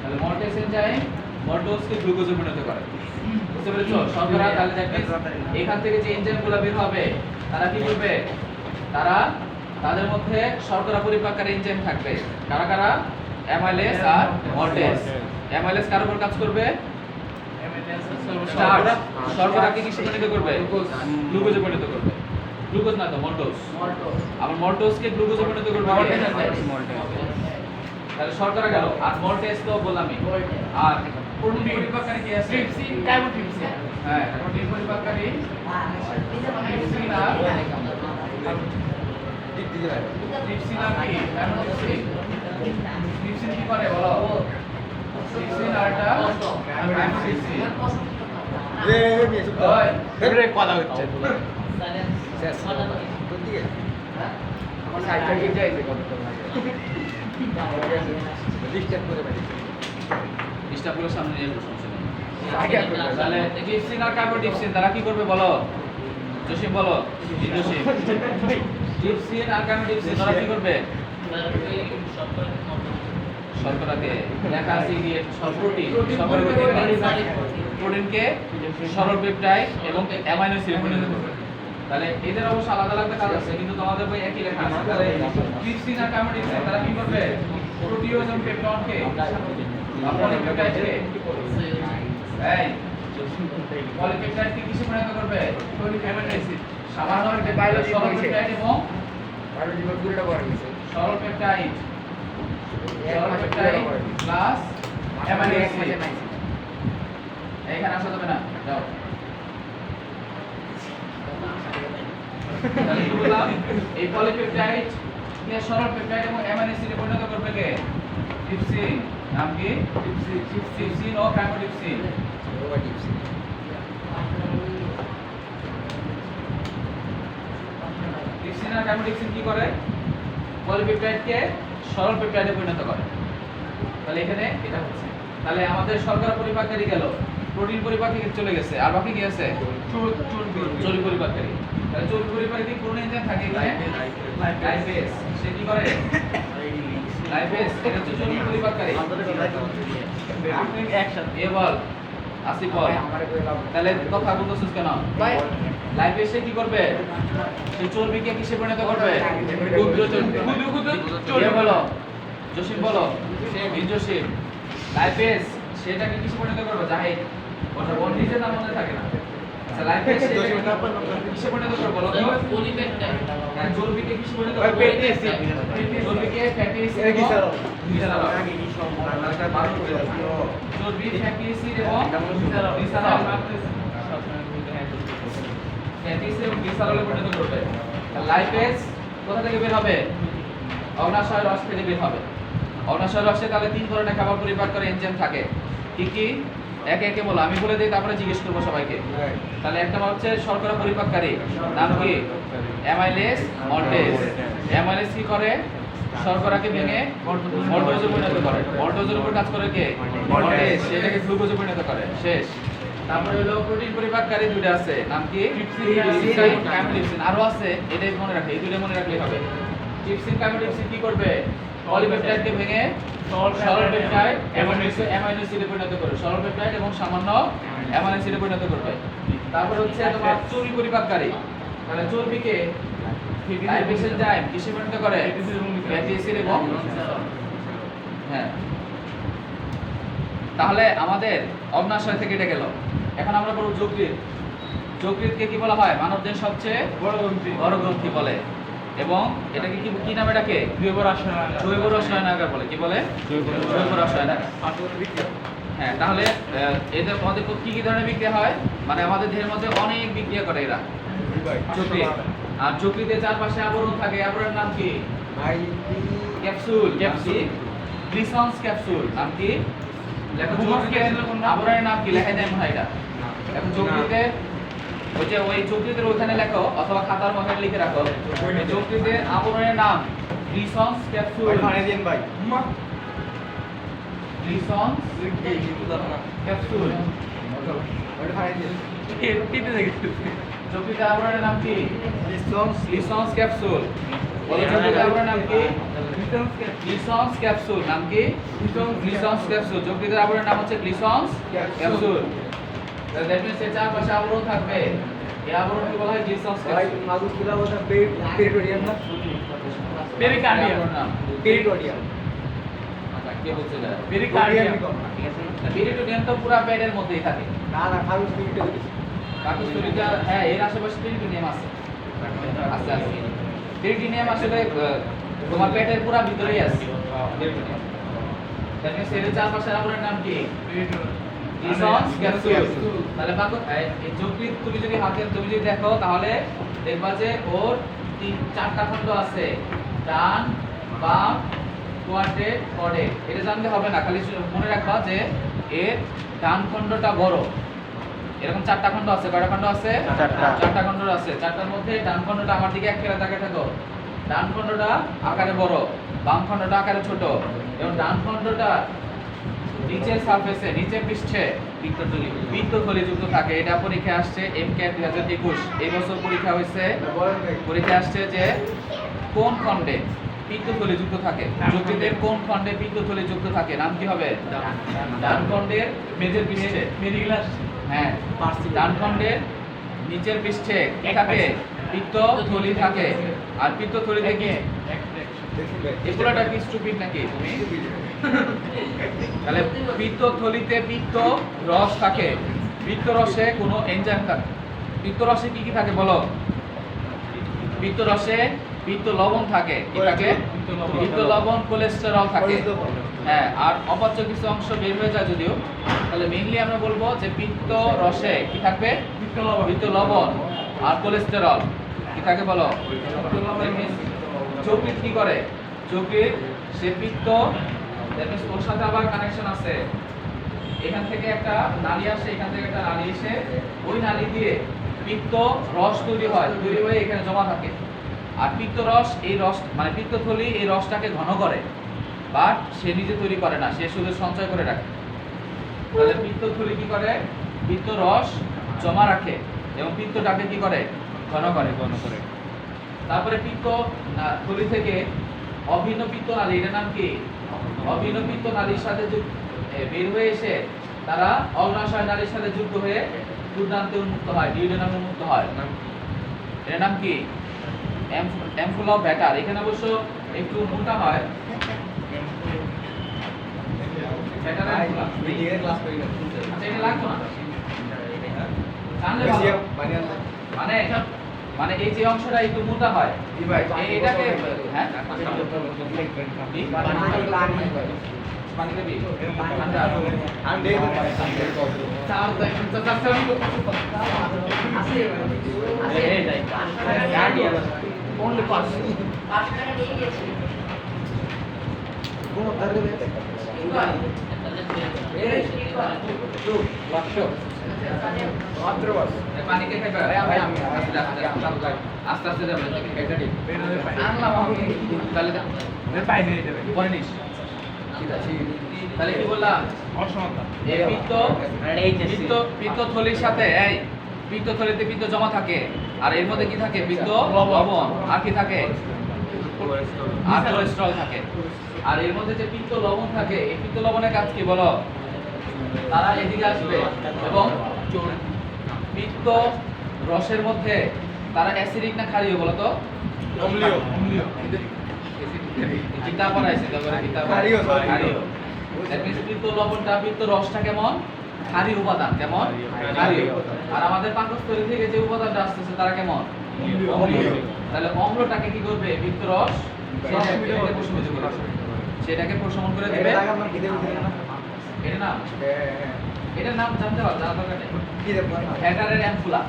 তাহলে মল্টেজ এনজাইম মল্টোজকে গ্লুকোজে পরিণত করে। বুঝতে পেরেছো? শর্করা তাহলে দেখবে এখান থেকে যে এনজাইমগুলো বের হবে তারা কি করবে? তারা তাদের মধ্যে শর্করা পরিপাককারী এনজাইম থাকবে। কারা কারা? অ্যামাইলেজ আর মল্টেজ। অ্যামাইলেজ কার উপর কাজ করবে? স্টার্চ। শর্করাকে কিসে পরিণত করবে? গ্লুকোজে পরিণত করবে। গ্লুকোজ না তো মল্টোজ। আবার মল্টোজকে গ্লুকোজে পরিণত করবে তাহলে শর্করা গেল। আর মল্টেজ তো বললামই। আর প্রোটিন পরিপাককারী কি আছে? Trypsin, chymotrypsin. হ্যাঁ, প্রোটিন পরিপাককারী ট্রিপসিন আর ট্রিপসিন আর কি? কাইমোট্রিপসিন। ট্রিপসিন কি করে বলো? ট্রিপসিন আরটা কাইমোট্রিপসিন। ওই এবারে কথা হচ্ছে। ডিস্টার্বগুলোর সামনে নিয়ে সমস্যা নেই। তাহলে ট্রিপসিন আর কাইমোট্রিপসিন তারা কি করবে বলো? জসিম বলো। জসিম ট্রিপসিন আর কাইমোট্রিপসিন তারা কি করবে? শর্করাকে লেখা আছে ইডিয়েট প্রোটিন প্রোটিনকে সরল পেপটাইড এবং অ্যামাইনো অ্যাসিডে পরিণত করবে। তাহলে এদের অবশ্য আলাদা আলাদা কাজ আছে, কিন্তু তোমাদের বই একই লেখা আছে। তাহলে ট্রিপসিন আর কাইমোটিক্সিন তারা কি করবে? প্রোটিওজ এবং পেপটনকে পলিপেপটাইডকে এই পলিপেপটাইডকে কিসে পরিণত করবে? Amino acid. সামান্য বায়োলজি সরল পেপটাইড এবং সরল পেপটাইড প্লাস অ্যামাইনো অ্যাসিড। এইখানে আসা যাবে না, যাও। তাহলে কি বললাম? এই পলিপেপটাইড কে সরল পেপটাইড এবং অ্যামাইনো অ্যাসিডে পরিণত করবে কে? ট্রিপসিন। নাম কি? ট্রিপসিন ও কাইমোটিক্সিন। ট্রিপসিন আর কাইমোটিক্সিন কি করে? পলিপেপটাইডকে সরল পেপটাইডে পরিণত করে। তাহলে এখানে এটা হচ্ছে। তাহলে আমাদের শর্করা পরিপাককারী গেল, প্রোটিন পরিপাককারী চলে গেছে, আর বাকি কি আছে? চর্বি পরিপাককারী। তাহলে চর্বি পরিপাককারী কোন এনজাইম থাকে এখানে? লাইপেজ। সে কি করে? লাইপেজ এটা হচ্ছে চর্বি পরিপাককারী। এ বল আসি বল। তাহলে কথা বলতেছিস কেন? লাইপেজ সে কি করবে? সেই চর্বিকে কিসে পরিণত করবে? ক্ষুদ্র চর্বি। এ বলো জসিম বলো। জসিম লাইপেজ সেটাকে কিসে পরিণত করবে? জাহিদ ওর নিজের নাম মনে থাকে না। আচ্ছা লাইপেজ কিসে পরিণত করবে বলো তো? পলিপেপটাইড। হ্যাঁ চর্বিকে কিসে পরিণত করবে? Fatty acid. চর্বিকে ফ্যাটি অ্যাসিড এবং গ্লিসারল। চর্বি ফ্যাটি অ্যাসিড এবং গ্লিসারল। ফ্যাটি অ্যাসিড এবং গ্লিসারলে পরিণত করবে। লাইপেজ কোথা থেকে বের হবে? অগ্নাশয় রস থেকে বের হবে। অগ্নাশয় রসে তাহলে তিন ধরনের খাবার পরিপাক করে এনজাইম থাকে। কি কি? একে একে বলো, আমি বলে দিই তারপরে জিজ্ঞেস করবো সবাইকে। তাহলে একটা হচ্ছে শর্করা পরিপাককারী, নাম কি? Amylase maltase. অ্যামাইলেজ কি করে? শর্করাকে ভেঙে মল্টোজে পরিণত করে। মল্টোজের উপর কাজ করে কে? মল্টেজ। সেটাকে গ্লুকোজে পরিণত করে। শেষ। তারপরে হলো প্রোটিন পরিপাককারী দুটো আছে, নাম কি? ট্রিপসিন, কাইমোটিক্সিন। আরো আছে, এটাই মনে রাখে, এই দুটো মনে রাখলেই হবে। ট্রিপসিন কাইমোটিক্সিন কি করবে? পলিপেপটাইডকে ভেঙে সরল পেপটাইড এবং অ্যামাইনো অ্যাসিডে পরিণত করবে। সরল পেপটাইড এবং সামান্য অ্যামাইনো অ্যাসিডে পরিণত করবে। তারপর হচ্ছে তোমার চর্বি পরিপাককারী। তাহলে চর্বিকে লাইপেজ এনজাইম কিসে পরিণত করে? ফ্যাটি অ্যাসিড এবং হ্যাঁ। তাহলে আমাদের অগ্নাশয় থেকে এটা গেল। এখন আমরা বলব যকৃৎ। যকৃৎকে কি বলা হয়? মানবদেহের সবচেয়ে বড় গ্রন্থি বলে। এবং এটাকে কি নামে ডাকে? জৈব রসায়নাগার বলে। কি বলে? জৈব রসায়নাগার। হ্যাঁ, তাহলে এদের মধ্যে কি কি ধরনের বিক্রিয়া হয়? মানে আমাদের দেহের মধ্যে অনেক বিক্রিয়া করে এরা। যকৃৎ। আর যকৃতের চারপাশে আবরণ থাকে, আবরণের নাম কি? ক্যাপসুল। Glisson's capsule. নাম কি? লেখো যকৃতের আবরণের নাম কি? লেখা যায় মনে হয় এটা। এখন যকৃতে ওই যকৃতের ওখানে লেখো অথবা খাতার মধ্যে লিখে রাখো। যকৃতের আবরণের নাম গ্লিসন্স ক্যাপসুল। Glisson's capsule. যকৃতের আবরণের নাম কি? Glisson's capsule. বলো যকৃতের আবরণের নাম কি? Glisson's capsule. নাম কি? Glisson's capsule. যকৃতের আবরণের নাম হচ্ছে গ্লিসন্স ক্যাপসুল। তাহলে দ্যাট মিন্স এর চারপাশে আবরণ থাকবে। এই আবরণকে বলা হয় গ্লিসন্স ক্যাপসুল। পেরিকার্ডিয়াম। আচ্ছা, কে বলছে এটা? পেরিকার্ডিয়াম। পেরিটোনিয়াম তো পুরো পেটের মধ্যেই থাকে। কাকুস্তুরিটা হ্যাঁ, এর আশেপাশে পেরিটোনিয়াম আছে। আছে আছে। পেরিটোনিয়াম আসলে তোমার পেটের পুরো ভিতরেই আছে। পেরিটোনিয়াম। দ্যাট মিন্স এর চারপাশে আবরণের নাম কি? Glisson's capsule. তাহলে বাকু এই যকৃৎ তুমি যদি দেখো তাহলে দেখবা যে ওর চারটা খণ্ড আছে, ডান বাম কোয়াড্রেট কর্ডেট। এটা জানতে হবে না, খালি মনে রাখবা যে এর ডান খণ্ডটা বড়। এরকম চারটা খণ্ড আছে। কয়টা খণ্ড আছে? চারটা খণ্ড আছে। চারটার মধ্যে ডান খণ্ডটা আমার দিকে এক ফেরা তাকিয়ে থাকো। ডান খণ্ডটা আকারে বড়, বাম খণ্ডটা আকারে ছোট। এবং ডান খণ্ডটা নিচের সারফেসে, নিচের পৃষ্ঠে বৃত্তথলি যুক্ত থাকে। এটা পরীক্ষা আসছে MCAT 2021। এই বছর পরীক্ষা হয়েছে। পরীক্ষা আসছে যে কোন খণ্ডে পিত্তথলি যুক্ত থাকে। যকৃতের কোন খণ্ডে পিত্তথলি যুক্ত থাকে? নাম কি হবে? ডান খণ্ডের মেজের পৃষ্ঠে। মেডিক্লাস হ্যাঁ, ডান খণ্ডের নিচের পৃষ্ঠে কি থাকে? পিত্তথলি থাকে। আর পিত্তথলিতে কি এগুলোটা কি স্টুপিড নাকি তুমি? তাহলে পিত্তথলিতে পিত্ত রস থাকে। পিত্ত রসে কোনো এনজাইম থাকে। পিত্ত রসে কি কি থাকে বলো? পিত্ত রসে পিত্ত লবণ থাকে। কি থাকে? পিত্ত লবণ, কোলেস্টেরল থাকে। হ্যাঁ, আর অপাচ্য কিছু অংশ বের হয়ে যায় যদিও। তাহলে মেইনলি আমরা বলবো যে পিত্ত রসে কি থাকবে? পিত্ত লবণ আর কোলেস্টেরল। কি থাকে বলো? যকৃৎ কি করে? যকৃৎ সে পিত্ত, দ্যাট মিন্স ওর সাথে আবার কানেকশন আছে। এখান থেকে একটা নালী আসে, এখান থেকে একটা নালী এসে ওই নালী দিয়ে পিত্ত রস তৈরি হয়, তৈরি হয়ে এখানে জমা থাকে। আর পিত্ত রস, এই রস মানে পিত্তথলি এই রসটাকে ঘন করে, বাট সে নিজে তৈরি করে না, সে শুধু সঞ্চয় করে রাখে। তাহলে পিত্তথলি কি করে? পিত্ত রস জমা রাখে এবং পিত্তটাকে কি করে? ঘন করে। তারপরে পিত্ত থলি থেকে অভিন্ন পিত্ত নালী, এটার নাম কি? অভিন্ন পিত্ত নালীর সাথে বের হয়ে এসে তারা অগ্নাশয় নালীর সাথে যুক্ত হয়ে দুর্দান্তে উন্মুক্ত হয়, ডিউডেনাম উন্মুক্ত হয়। এর নাম কি? Ampulla of Vater. এখানে অবশ্য একটু মোটা হয়। Vater ampulla. আচ্ছা, এটা লাগতো না, জানলে ভালো। মানে এই যে অংশটা একটু মোটা হয়, এটাকে হ্যাঁ পানি দেবি? পানিকে খাইবা? আস্তে আস্তে যাবে, তাহলে পরে নিস। তাহলে কি বললাম? এই পিত্তথলির সাথে এই পিত্তথলিতে পিত্ত জমা থাকে, আর এর মধ্যে কি থাকে? পিত্ত লবণ, আর কি থাকে? আর কোলেস্টেরল থাকে। আর এর মধ্যে যে পিত্ত লবণ থাকে, এই পিত্ত লবণের কাজ কি বলো? তারা এদিকে আসবে এবং পিত্ত রসের মধ্যে তারা অ্যাসিডিক না ক্ষারীয় বলো তো? অম্লীয়। কিতাব পড়াইছে তারপরে কিতাব ক্ষারীয়। দ্যাট মিন্স পিত্ত লবণটা, পিত্ত রসটা কেমন? ক্ষারীয় উপাদান। কেমন? ক্ষারীয়। আর আমাদের পাকস্থলী থেকে যে উপাদানটা আসছে তারা কেমন? অম্লীয়। তাহলে অম্লটাকে কি করবে? পিত্ত রস সেটাকে প্রশমিত করবে, সেটাকে প্রশমন করে দেবে। এটার নাম জানতে হবে, জানা দরকার নেই। ভ্যাটারের অ্যাম্পুলা।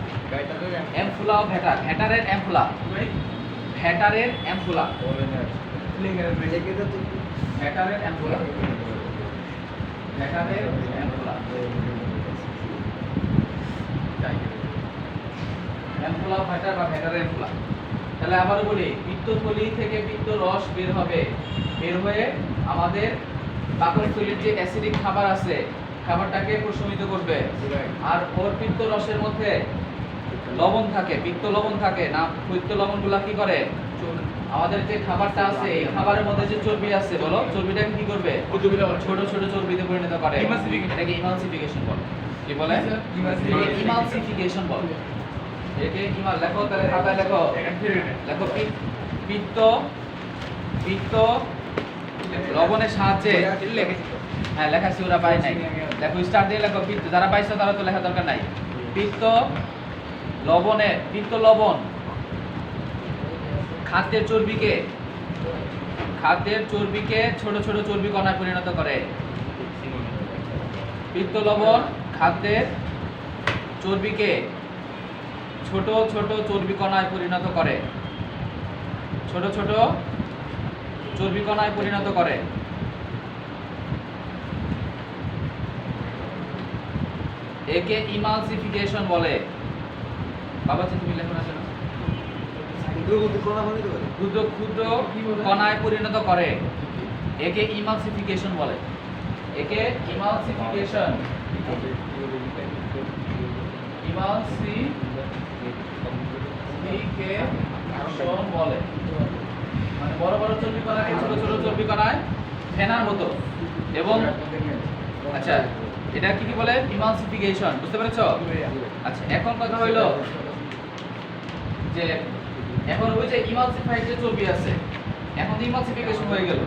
Ampulla of Vater. ভ্যাটারের অ্যাম্পুলা। ভ্যাটারের অ্যাম্পুলা। ভ্যাটারের অ্যাম্পুলা। ভ্যাটারের অ্যাম্পুলা। অ্যাম্পুলা ভ্যাটার বা ভ্যাটারের অ্যাম্পুলা। তাহলে আবারও বলি, পিত্তথলি থেকে পিত্ত রস বের হবে, বের হয়ে আমাদের পাকস্থলীর যে অ্যাসিডিক খাবার আছে, খাবারটাকে প্রশমিত করবে। আর ওর পিত্ত রসের মধ্যে লবণ থাকে, পিত্ত লবণ থাকে না। পিত্ত লবণগুলা কি করে? আমাদের যে খাবারটা আছে, এই খাবারের মধ্যে যে চর্বি আছে বলো, চর্বিটাকে কি করবে? ছোট ছোট চর্বিতে পরিণত করে। এটাকে ইমালসিফিকেশন বলে। কি বলে? ইমালসিফিকেশন বলে। একে লেখো, তাহলে খাতায় লেখো। লেখো পিত্ত লবণের সাহায্যে। হ্যাঁ, লেখাছি, ওরা পাই নাই। লেখো, স্টার দিয়ে লেখো পিত্ত। যারা পাইছো তারা তো লেখা দরকার নাই। পিত্ত লবণ খাদ্যের চর্বিকে ছোট ছোট চর্বি কণায় পরিণত করে। পিত্ত লবণ খাদ্যের চর্বিকে ছোট ছোট চর্বি কণায় পরিণত করে। ছোট ছোট চর্বি কণায় পরিণত করে। একে ইমালসিফিকেশন বলে। বাবা, তুমি লেখো না কেন? ক্ষুদ্র ক্ষুদ্র কণায় পরিণত করে, একে ইমালসিফিকেশন বলে। একে ইমালসিফিকেশন বলে। মানে বড় বড় চর্বি কণাকে ছোট ছোট চর্বি কণায় ফেনার মতো। এবং আচ্ছা এটা কি বলে ইমালসিফিকেশন, বুঝতে পেরেছো? আচ্ছা এখন কথা হইলো যে এখন ওই যে ইমালসিফাইড যে চর্বি আছে, এখন ইমালসিফিকেশন হয়ে গেল।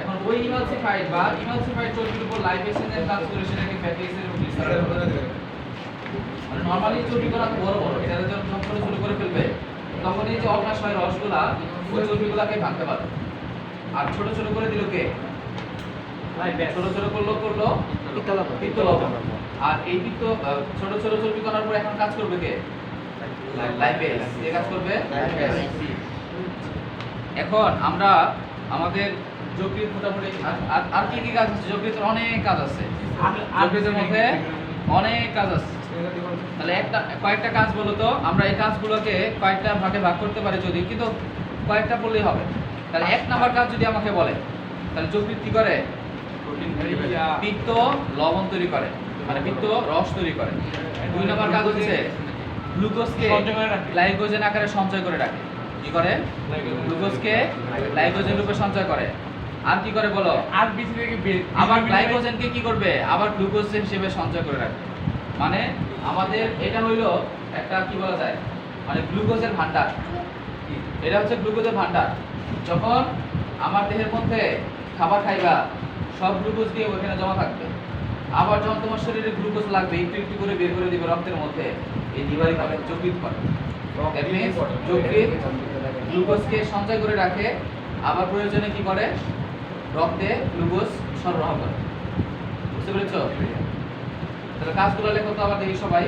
এখন ওই ইমালসিফাইড বা ইমালসিফাইড চর্বির উপর লাইপেসিনের ট্রান্সফারেশন একে ফ্যাটি অ্যাসিড এবং গ্লিসারল মানে নরমালি চর্বি কণা তো বড় বড়, এটা যখন সম্পূর্ণ শুরু করে ফেলবে তখন এই যে অগ্নাশয় রসগুলা ওই চর্বিগুলাকে ভাঙতে পারবে। আর ছোট ছোট করে দিল কে? ছোট ছোট করলো পিত্ত লবণ। আর এই পিত্ত ছোট ছোট চর্বি কণার উপর এখন কাজ করবে কে? লাইপেজ। কে কাজ করবে? এখন আমরা আমাদের যকৃৎ মোটামুটি আর কি কি কাজ আছে? যকৃতের অনেক কাজ আছে, যকৃতের মধ্যে অনেক কাজ আছে। তাহলে কয়েকটা কাজ বলো তো, আমরা এই কাজগুলোকে কয়েকটা ভাগে ভাগ করতে পারি যদি, কিন্তু কয়েকটা বললেই হবে। তাহলে 1 নাম্বার কাজ যদি আমাকে বলে, তাহলে যকৃৎ কি করে? পিত্ত লবণ তৈরি করে, মানে পিত্ত রস তৈরি করে। 2 নাম্বার কাজ হচ্ছে গ্লুকোজকে গ্লাইকোজেন আকারে সঞ্চয় করে রাখে। কি করে? গ্লুকোজকে গ্লাইকোজেন রূপে সঞ্চয় করে। আর কি করে বলো? আর বিসি থেকে আবার গ্লাইকোজেনকে কি করবে? আবার গ্লুকোজ হিসেবে সঞ্চয় করে রাখবে। মানে আমাদের এটা হইলো একটা কি বলা যায়, মানে গ্লুকোজের ভান্ডার। এটা হচ্ছে গ্লুকোজের ভান্ডার। যখন আমার দেহের মধ্যে খাবার খাইবা, সব গ্লুকোজ দিয়ে ওখানে জমা থাকবে। আবার যখন তোমার শরীরে গ্লুকোজ লাগবে, একটু একটু করে বের করে দিবে রক্তের মধ্যে, এই লিভারই করে, যকৃৎ করে। দ্যাট মিন্স যকৃৎ গ্লুকোজকে সঞ্চয় করে রাখে, আবার প্রয়োজনে কি করে? রক্তে গ্লুকোজ সরবরাহ করে। বুঝতে পেরেছো? তাহলে কাজগুলো লেখো তো আবার দেখি সবাই।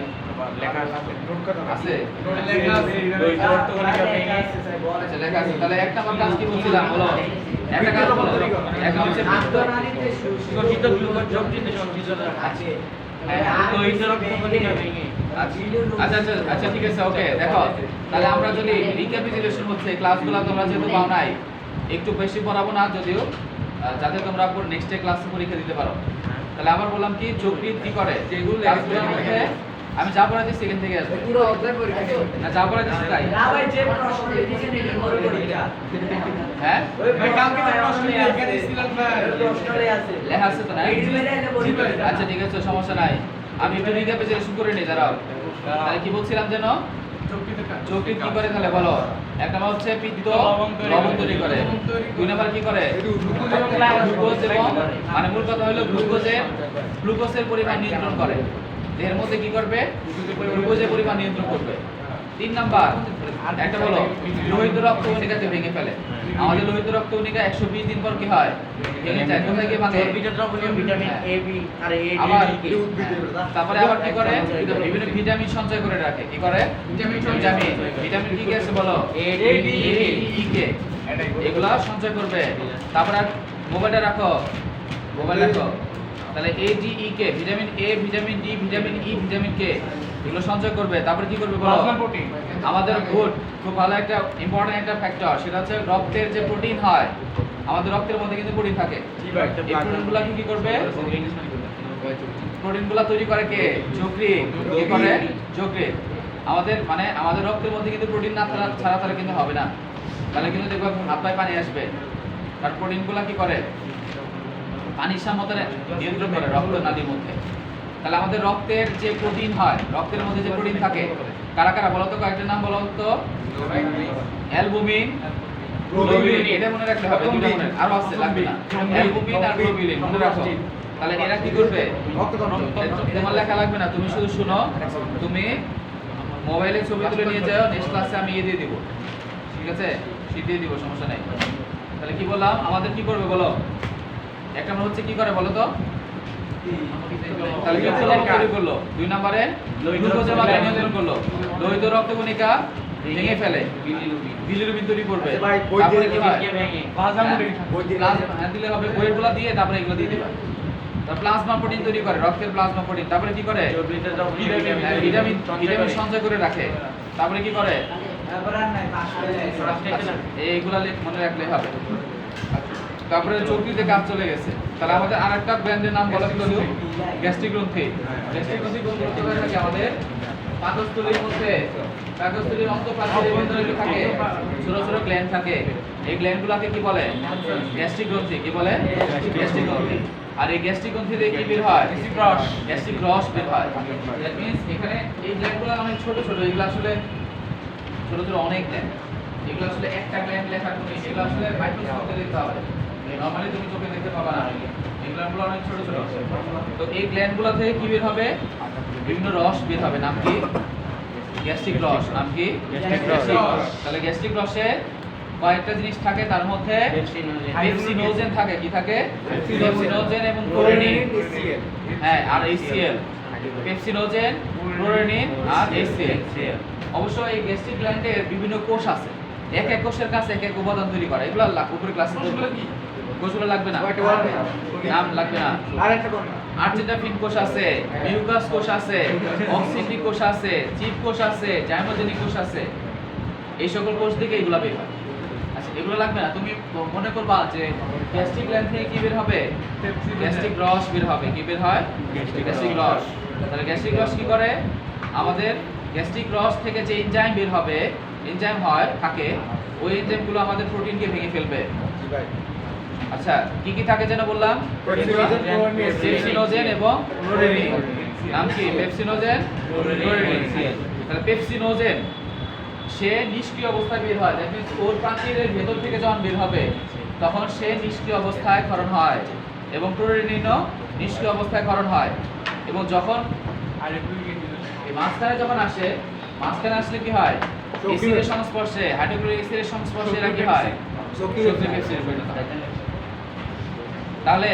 লেখা আছে আছে? লেখা আছে আচ্ছা লেখা আছে। তাহলে 1 নাম্বার কাজ কি বলছিলাম বলো? একটা কাজ বলো। একটা হচ্ছে শোষিত গ্লুকোজ যকৃতে সঞ্চিত আছে। আচ্ছা আচ্ছা আচ্ছা ঠিক আছে, ওকে। দেখো তাহলে আমরা যদি রিক্যাপিচুলেশন হচ্ছে ক্লাসগুলো তোমরা যেহেতু পাও নাই, একটু বেশি পড়াবো না যদিও, যাতে তোমরা নেক্সট ডে ক্লাসে পরীক্ষা দিতে পারো। তাহলে আবার বললাম কি যকৃৎ কি করে? যেগুলো ক্লাসগুলোর মধ্যে আমি যা পড়াচ্ছি সেখান থেকে আসবে পুরো অধ্যায় পরীক্ষা না, যা পড়াচ্ছি তাই। না ভাই, যে প্রশ্ন লিখেছেন এটা করে পরীক্ষা। হ্যাঁ ওই ভাই, কালকে যে প্রশ্ন এখানে ছিলেন ভাই। প্রশ্নই আছে। লেখা আছে তো না? এইটি মেরে এনে পরীক্ষা। আচ্ছা ঠিক আছে, সমস্যা নাই। আমি একটু রিক্যাপিচুলেশন করে নিই, দাঁড়াও। তাহলে কি বলছিলাম যেন? যকৃৎ কি করে তাহলে বলো? এক নাম্বার হচ্ছে পিত্ত লবণ তৈরি করে। 2 নাম্বার কি করে? গ্লুকোজ এবং মানে মূল কথা হলো গ্লুকোজের পরিমাণ নিয়ন্ত্রণ করে। দেহের মধ্যে কি করবে? গ্লুকোজের পরিমাণ নিয়ন্ত্রণ করবে। 3 নাম্বার একটা হলো লোহিত রক্ত কণিকাকে ভেঙে ফেলে। আমাদের লোহিত রক্ত কণিকা 120 দিন পর কি হয়? ভেঙে যায়। কোথায় গিয়ে ভাঙে? ভিটামিন এ বি আর এ আবার ডি তারপরে আবার কি করে? বিভিন্ন ভিটামিন সঞ্চয় করে রাখে। কি করে? ভিটামিন কি আছে বলো? এ ডি ই কে এগুলা সঞ্চয় করবে। তারপর আর মোবাইলটা রাখো, মোবাইল রাখো। তাহলে A D E K vitamin A, vitamin D, vitamin E, vitamin K এগুলো সঞ্চয় করবে। তারপর কি করবে বলো? Plasma protein. আমাদের খুব ভালো একটা ইম্পর্টেন্ট একটা ফ্যাক্টর, সেটা হচ্ছে রক্তের যে প্রোটিন হয়, আমাদের রক্তের মধ্যে কিন্তু প্রোটিন থাকে। এই প্রোটিনগুলো কি করবে? প্রোটিনগুলো তৈরি করে কে? যকৃৎ। কি করে? যকৃৎ। আমাদের রক্তের মধ্যে কিন্তু প্রোটিন না ছাড়া তাহলে কিন্তু হবে না। তাহলে কিন্তু দেখবে হাত পায়ে পানি আসবে। কারণ প্রোটিনগুলো কি করে? পানির সামর্থ্য নিয়ন্ত্রণ করে রক্ত নালীর মধ্যে। তাহলে আমাদের রক্তের যে প্রোটিন হয়, রক্তের মধ্যে যে প্রোটিন থাকে, কারা কারা বলো তো? কয়েকটা নাম বলো তো। অ্যালবুমিন, গ্লোবিউলিন, এটা মনে রাখতে হবে। দুটো মনে, আরো আছে, লাগবে না। অ্যালবুমিন আর গ্লোবিউলিন মনে রাখো। তাহলে এরা কি করবে? তোমার লেখা লাগবে না, তুমি শুধু শুনো। তুমি মোবাইলে ছবি তুলে নিয়ে যাও, নেক্সট ক্লাসে আমি দিয়ে দিব। ঠিক আছে, শীত দিয়ে দিব, সমস্যা নাই। তাহলে কি বললাম? আমাদের কি করবে বলো? একটা নম্বর হচ্ছে কি করে বলো তো? তাহলে পিত্ত লবণ তৈরি করলো। 2 নম্বরে গ্লুকোজের মাত্রা নিয়ন্ত্রণ করলো। লোহিত রক্ত কণিকা ভেঙে ফেলে, বিলিরুবিন তৈরি করবে। তারপরে কি হয়? Plasma protein. প্লাজমা দিলে হবে, বইয়েরগুলো দিয়ে তারপরে এগুলো দিয়ে দিবা। তারপর প্লাজমা প্রোটিন তৈরি করে, রক্তের প্লাজমা প্রোটিন। তারপরে কি করে? ভিটামিন সঞ্চয় করে রাখে। তারপরে কি করে? এইগুলা মনে রাখলে হবে। তারপরে যকৃতে কাজ চলে গেছে। তাহলে আমাদের আরেকটা ব্র্যান্ডের নাম বলা ছিল গ্যাস্ট্রিক গ্রন্থি। গ্যাস্ট্রিক গ্রন্থি কোন গ্রন্থি হয়ে থাকে? আমাদের পাকস্থলীর মধ্যে পাকস্থলীর অন্তঃপ্রাচীরের ভিতরে কি থাকে ছোট ছোট গ্ল্যান্ড থাকে এই গ্ল্যান্ডগুলোকে কি বলে গ্যাস্ট্রিক গ্রন্থি কি বলে গ্যাস্ট্রিক গ্রন্থি আর এই গ্যাস্ট্রিক গ্রন্থি থেকে কি বের হয় গ্যাস্ট্রিক রস বের হয় দ্যাট মিন্স এখানে এই গ্ল্যান্ডগুলো অনেক ছোট ছোট এগুলো আসলে ছোট ছোট অনেক গ্ল্যান্ড এগুলো আসলে একটা গ্ল্যান্ড লেখা তুমি এগুলো আসলে মাইক্রোস্কোপে দেখতে হবে নরমালি তুমি চোখে দেখতে পাবা না এই গ্ল্যান্ডগুলো অনেক ছোট ছোট তো এই গ্ল্যান্ডগুলো থেকে কি বের হবে বিভিন্ন রস বের হবে নাম কি গ্যাস্ট্রিক রস নাম কি গ্যাস্ট্রিক রস তাহলে গ্যাস্ট্রিক রসে কয়েকটা জিনিস থাকে তার মধ্যে পেপসিনোজেন থাকে কি থাকে পেপসিনোজেন এবং ক্লোরিনিন হ্যাঁ আর HCl পেপসিনোজেন ক্লোরিনিন আর HCl অবশ্য এই গ্যাস্ট্রিক গ্ল্যান্ডের বিভিন্ন কোষ আছে এক এক কোষের কাছে এক এক উপাদান তৈরি করে এগুলো উপরে ক্লাসে কোষগুলো কি কোষগুলো লাগবে না নাম লাগবে না আর্জিটাফিন কোষ আছে মিউকাস কোষ আছে অক্সিটিক কোষ আছে চিপ কোষ আছে জাইমোজেনিক কোষ আছে এই সকল কোষ থেকে এগুলো বের হয় আচ্ছা এগুলো লাগবে না তুমি মনে করবা যে গ্যাস্ট্রিক গ্ল্যান্ড থেকে কি বের হবে গ্যাস্ট্রিক রস বের হবে কি বের হয় গ্যাস্ট্রিক রস তাহলে গ্যাস্ট্রিক রস কি করে আমাদের গ্যাস্ট্রিক রস থেকে যে এনজাইম বের হবে এনজাইম হয় থাকে ওই এনজাইমগুলো আমাদের প্রোটিনকে ভেঙে ফেলবে আচ্ছা কি কি থাকে যেন বললাম পেপসিনোজেন এবং ক্লোরিনিন নাম কি পেপসিনোজেন ক্লোরিনিন তাহলে পেপসিনোজেন সে নিষ্ক্রিয় অবস্থায় বের হয় দ্যাট মিন্স ওর প্রাচীরের ভেতর থেকে যখন বের হবে তখন সে নিষ্ক্রিয় অবস্থায় ক্ষরণ হয় এবং ক্লোরিনিনও নিষ্ক্রিয় অবস্থায় ক্ষরণ হয় এবং যখন এই মাঝখানে যখন আসে মাঝখানে আসলে কি হয় অ্যাসিডের সংস্পর্শে হাইড্রোক্লোরিক অ্যাসিডের সংস্পর্শে এরা কি হয় সক্রিয় পেপসিনে পরিণত হয় তাহলে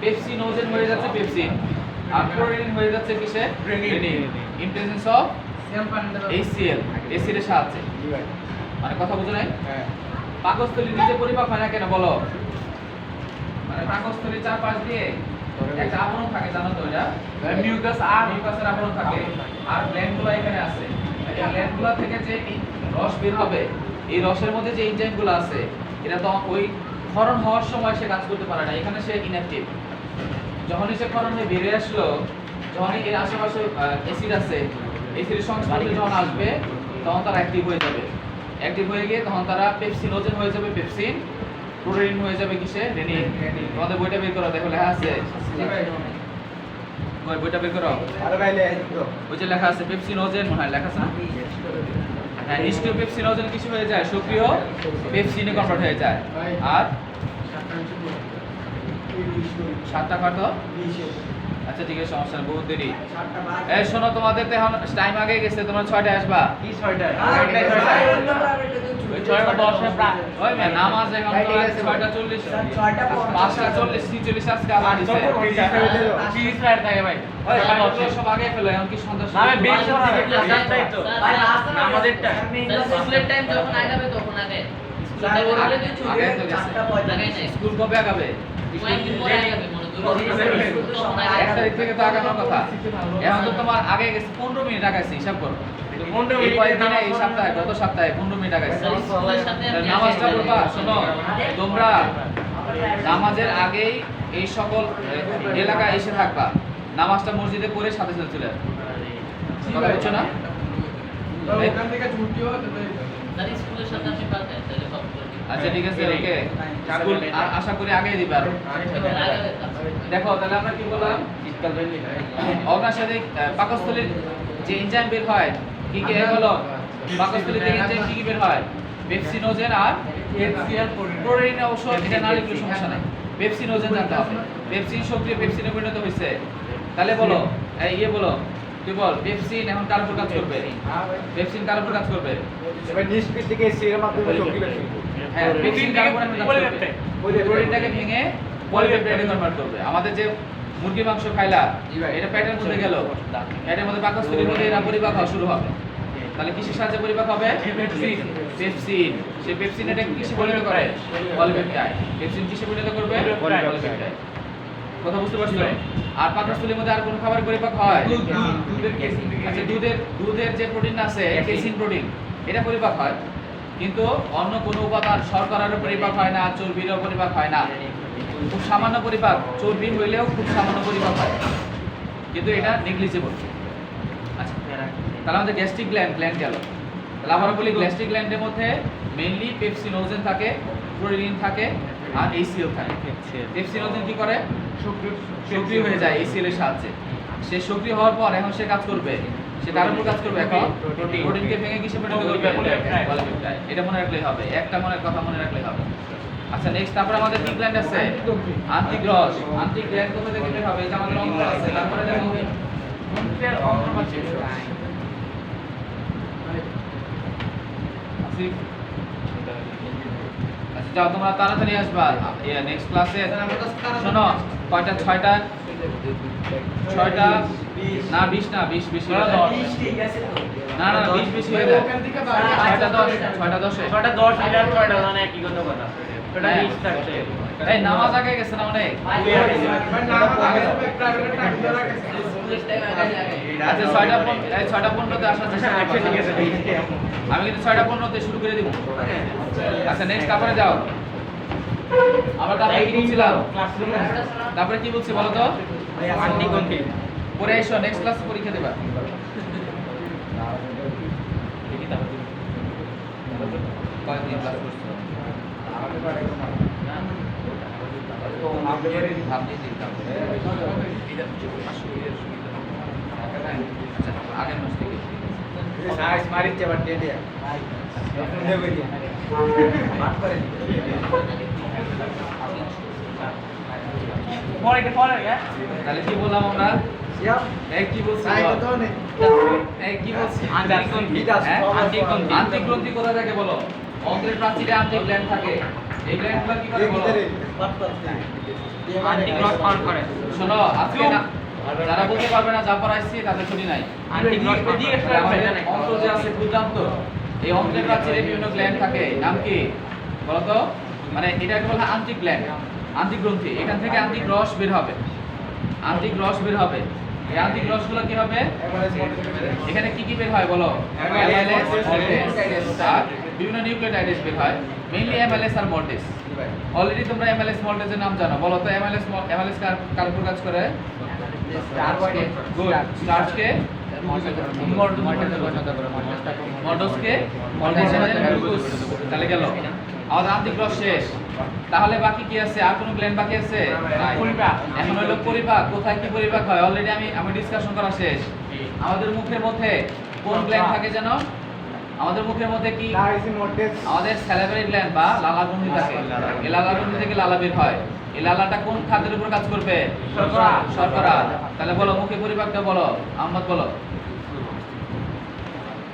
পেপসিনোজেন হয়ে যাচ্ছে পেপসিন আর ক্লোরিনিন হয়ে যাচ্ছে কিসে renin in presence of HCl অ্যাসিডের সাহায্যে মানে কথা বুঝো নাই পাকস্থলীর নিচে পরিপাক হয় না কেন বলো মানে পাকস্থলীর চারপাশ দিয়ে একটা আবরণ থাকে জানো তো এটা মিউকাসের আবরণ থাকে আর গ্ল্যান্ডগুলো এখানে আছে এই গ্ল্যান্ডগুলো থেকে যে রস বের হবে এই রসের মধ্যে যে এনজাইমগুলো আছে এটা তো ওই ক্ষরণ হওয়ার সময় সে কাজ করতে পারে না এখানে সে ইনঅ্যাক্টিভ যখনই সে ক্ষরণ হয়ে বেরিয়ে আসলো যখনই এর আশেপাশে অ্যাসিড আছে অ্যাসিডের সংস্পর্শে যখন আসবে তখন তারা অ্যাক্টিভ হয়ে যাবে অ্যাক্টিভ হয়ে গিয়ে তখন তারা পেপসিনোজেন হয়ে যাবে পেপসিন ক্লোরিন হয়ে যাবে কিসে রেনিন তোমাদের বইটা বের করো দেখো লেখা আছে বইটা বের করো ওই যে লেখা আছে পেপসিনোজেন মনে হয় লেখা আছে না হ্যাঁ নিষ্ক্রিয় পেপসিনোজেন কিছু হয়ে যায় সক্রিয় পেপসিনে কনভার্ট হয়ে যায় আর 7টা কত আচ্ছা ঠিক আছে সমস্যা নেই বহুত দেরি এই শোনো তোমাদের তো এখন টাইম আগে গেছে তোমরা 6টায় আসবা কি 6টায় ওই 6টা 10 ওই মে নামাজ এখন তো 6টা 40 5টা 40 46 আজকে আবার দিছে 30 মিনিট থাকে ভাই ওই সব আগে ফেলো এখন কি সন্ধ্যা আমি বেশি থেকে ক্লাস যাই তো আমাদেরটা স্কুলের টাইম যখন আগাবে তখন আগে আগে তো গেছে স্কুল কবে আগাবে কয়েকদিন পরে আগাবে মনে করি 1 তারিখ থেকে তো আগানোর কথা এখন তো তোমার আগে গেছে 15 মিনিট আগাইছে হিসাব করো 15 মিনিট কয়েকদিনে এই সপ্তাহে গত সপ্তাহে 15 মিনিট আগাইছে স্কুলের সাথে নামাজটা পড়বা শোনো তোমরা নামাজের আগেই এই সকল এলাকায় এসে থাকবা নামাজটা মসজিদে পড়ে সাথে সাথে চলে আসবে কথা বুঝছো না ওখান থেকে ছুটিও জানি স্কুলের সাথে আপনি পারতেন তাহলে সব আচ্ছা ঠিক আছে ওকে স্কুল আশা করি আগেই দিবা আরো দেখো তাহলে আমরা কি বললাম অগ্নার সাথে পাকস্থলীর যে এনজাইম বের হয় কি কি হলো পাকস্থলী থেকে এনজাইম কি কি বের হয় পেপসিনোজেন আর HCl ক্লোরিন অবশ্য এটা না লিখলে সমস্যা নাই পেপসিনোজেন জানতে হবে পেপসিন সক্রিয় পেপসিনে পরিণত হয়েছে তাহলে বলো এই বলো তুই বল পেপসিন এখন কার উপর কাজ করবে পেপসিন কার উপর কাজ করবে এবার নিষ্ক্রিয় থেকে এর মাধ্যমে সক্রিয় হ্যাঁ পেপসিন কার উপর কাজ করবে প্রোটিনটাকে ভেঙে পলিপেপটাইডে কনভার্ট করবে আমাদের যে মুরগি মাংস খাইলা এটা পেটের মধ্যে গেল পেটের মধ্যে পাকস্থলীর মধ্যে এরা পরিপাক হওয়া শুরু হবে তাহলে কিসের সাহায্যে পরিপাক হবে পেপসিন সেই পেপসিন এটা কিসে পরিণত করে পলিপেপটাইড পেপসিন কিসে পরিণত করবে পলিপেপটাইড কথা বুঝতে পারছো আর পাকস্থলীর মধ্যে আর কোন খাবার পরিপাক হয় আচ্ছা দুধের যে প্রোটিন আছে কেসিন প্রোটিন এটা পরিপাক হয় কিন্তু অন্য কোনো উপাদান শর্করারও পরিপাক হয় না চর্বিরও পরিপাক হয় না খুব সামান্য পরিপাক চর্বি হইলেও খুব সামান্য পরিপাক হয় কিন্তু এটা নেগলিজেবল আচ্ছা তাহলে আমাদের গ্যাস্ট্রিক গ্ল্যান্ড গেল। তাহলে আমরা বলি গ্যাস্ট্রিক গ্ল্যান্ডের মধ্যে মেইনলি পেপসিনোজেন থাকে, প্রোটিন থাকে আর ACL থাকে। পেপসিনোজেন কি করে? সক্রিয় হয়ে যায় ACL এর সাহায্যে। সে সক্রিয় হওয়ার পর এখন সে কাজ করবে, সে কার উপর কাজ করবে? এখন প্রোটিনকে ভেঙে কিসে পরিণত করবে? পলিপেপটাইড। এটা মনে রাখলেই হবে, একটা কথা মনে রাখলেই হবে। আচ্ছা নেক্সট, তারপরে আমাদের কি গ্ল্যান্ড আছে? আন্তিগ্রস। আন্তিগ্ল্যান্ড কোথা থেকে বের হবে? এটা আমাদের অঙ্ক আছে। তারপরে দেখো মুখের অঙ্গবাচী আচ্ছা যাও তোমরা তাড়াতাড়ি আসবা নেক্সট ক্লাসে। শোনো কয়টা? 6টা না 20 না 20 বেশি হয়ে যায়। না 20 বেশি হয়ে যায়। 6টা 10 ছয়টা 10 লিটার 6টা মানে একই কথা কথা ওটা 20 থাকছে এই নামাজ আগে গেছে না অনেক। আচ্ছা 6টা 15তে আসার চেষ্টা করব। আমি কিন্তু 6টা 15তে শুরু করে দিব। আচ্ছা নেক্সট তারপরে যাও। আমরা তারপরে কি বলছিলাম? তারপরে কি বলছি বলো তো? আন্টিকন্তি পরে এসো, নেক্সট ক্লাসে পরীক্ষা দেবা। কয়দিন ক্লাস করছো? ভাবছি চিন্তা আগের মাস থেকে সাইজ মারিচ্ছে বাট ডেটে পরে তাহলে কি বললাম আমরা? এই কি বলছি? এই কি বলছি? আন্তিগ্রন্থি কোথা থেকে বলো? অন্ত্রের প্রাচীরে আন্তিগ্ল্যান্ড থাকে। এই গ্ল্যান্ডগুলো কি করে বলো? আন্টিক্রস অন করে শোনো আজকে না যারা বলতে পারবে না যা পড়াইছি তাদের ছুটি নাই। অন্ত্র যে আছে ক্ষুদ্রান্ত, এই অন্ত্রের প্রাচীরে বিভিন্ন গ্ল্যান্ড থাকে। নাম কি বলো তো? মানে এটাকে বলা হয় আন্তিগ্ল্যান্ড, আন্তিগ্রন্থি। এখান থেকে আন্তিগ্রস বের হবে, আন্তিগ্রস বের হবে। এই আন্তিগ্রসগুলো কি হবে? এখানে কি কি বের হয় বলো? অ্যামাইলেজ, মল্টেজ আর বিভিন্ন নিউক্লিওটাইডেস বের হয়। মেইনলি অ্যামাইলেজ আর মল্টেজ। অলরেডি তোমরা অ্যামাইলেজ মল্টেজের নাম জানো। বলো তো অ্যামাইলেজ কার উপর কাজ করে? গুড। স্টার্চকে মল্টোজকে গ্লুকোজ। তাহলে গেল আমাদের আন্তিগ্রস শেষ। তাহলে বাকি কি আছে? আর কোনো গ্ল্যান্ড বাকি আছে? এখন হলো পরিপাক। কোথায় কি পরিপাক হয় অলরেডি আমি ডিসকাশন করা শেষ। আমাদের মুখের মধ্যে কোন গ্ল্যান্ড থাকে জানো? আমাদের মুখের মধ্যে কি? আমাদের স্যালাইভারি গ্ল্যান্ড বা লালা গ্রন্থি থাকে। এই লালা গ্রন্থি থেকে লালা বের হয়। এই লালাটা কোন খাদ্যের উপর কাজ করবে? শর্করা। তাহলে বলো মুখে পরিপাকটা বলো, আহমদ বলো।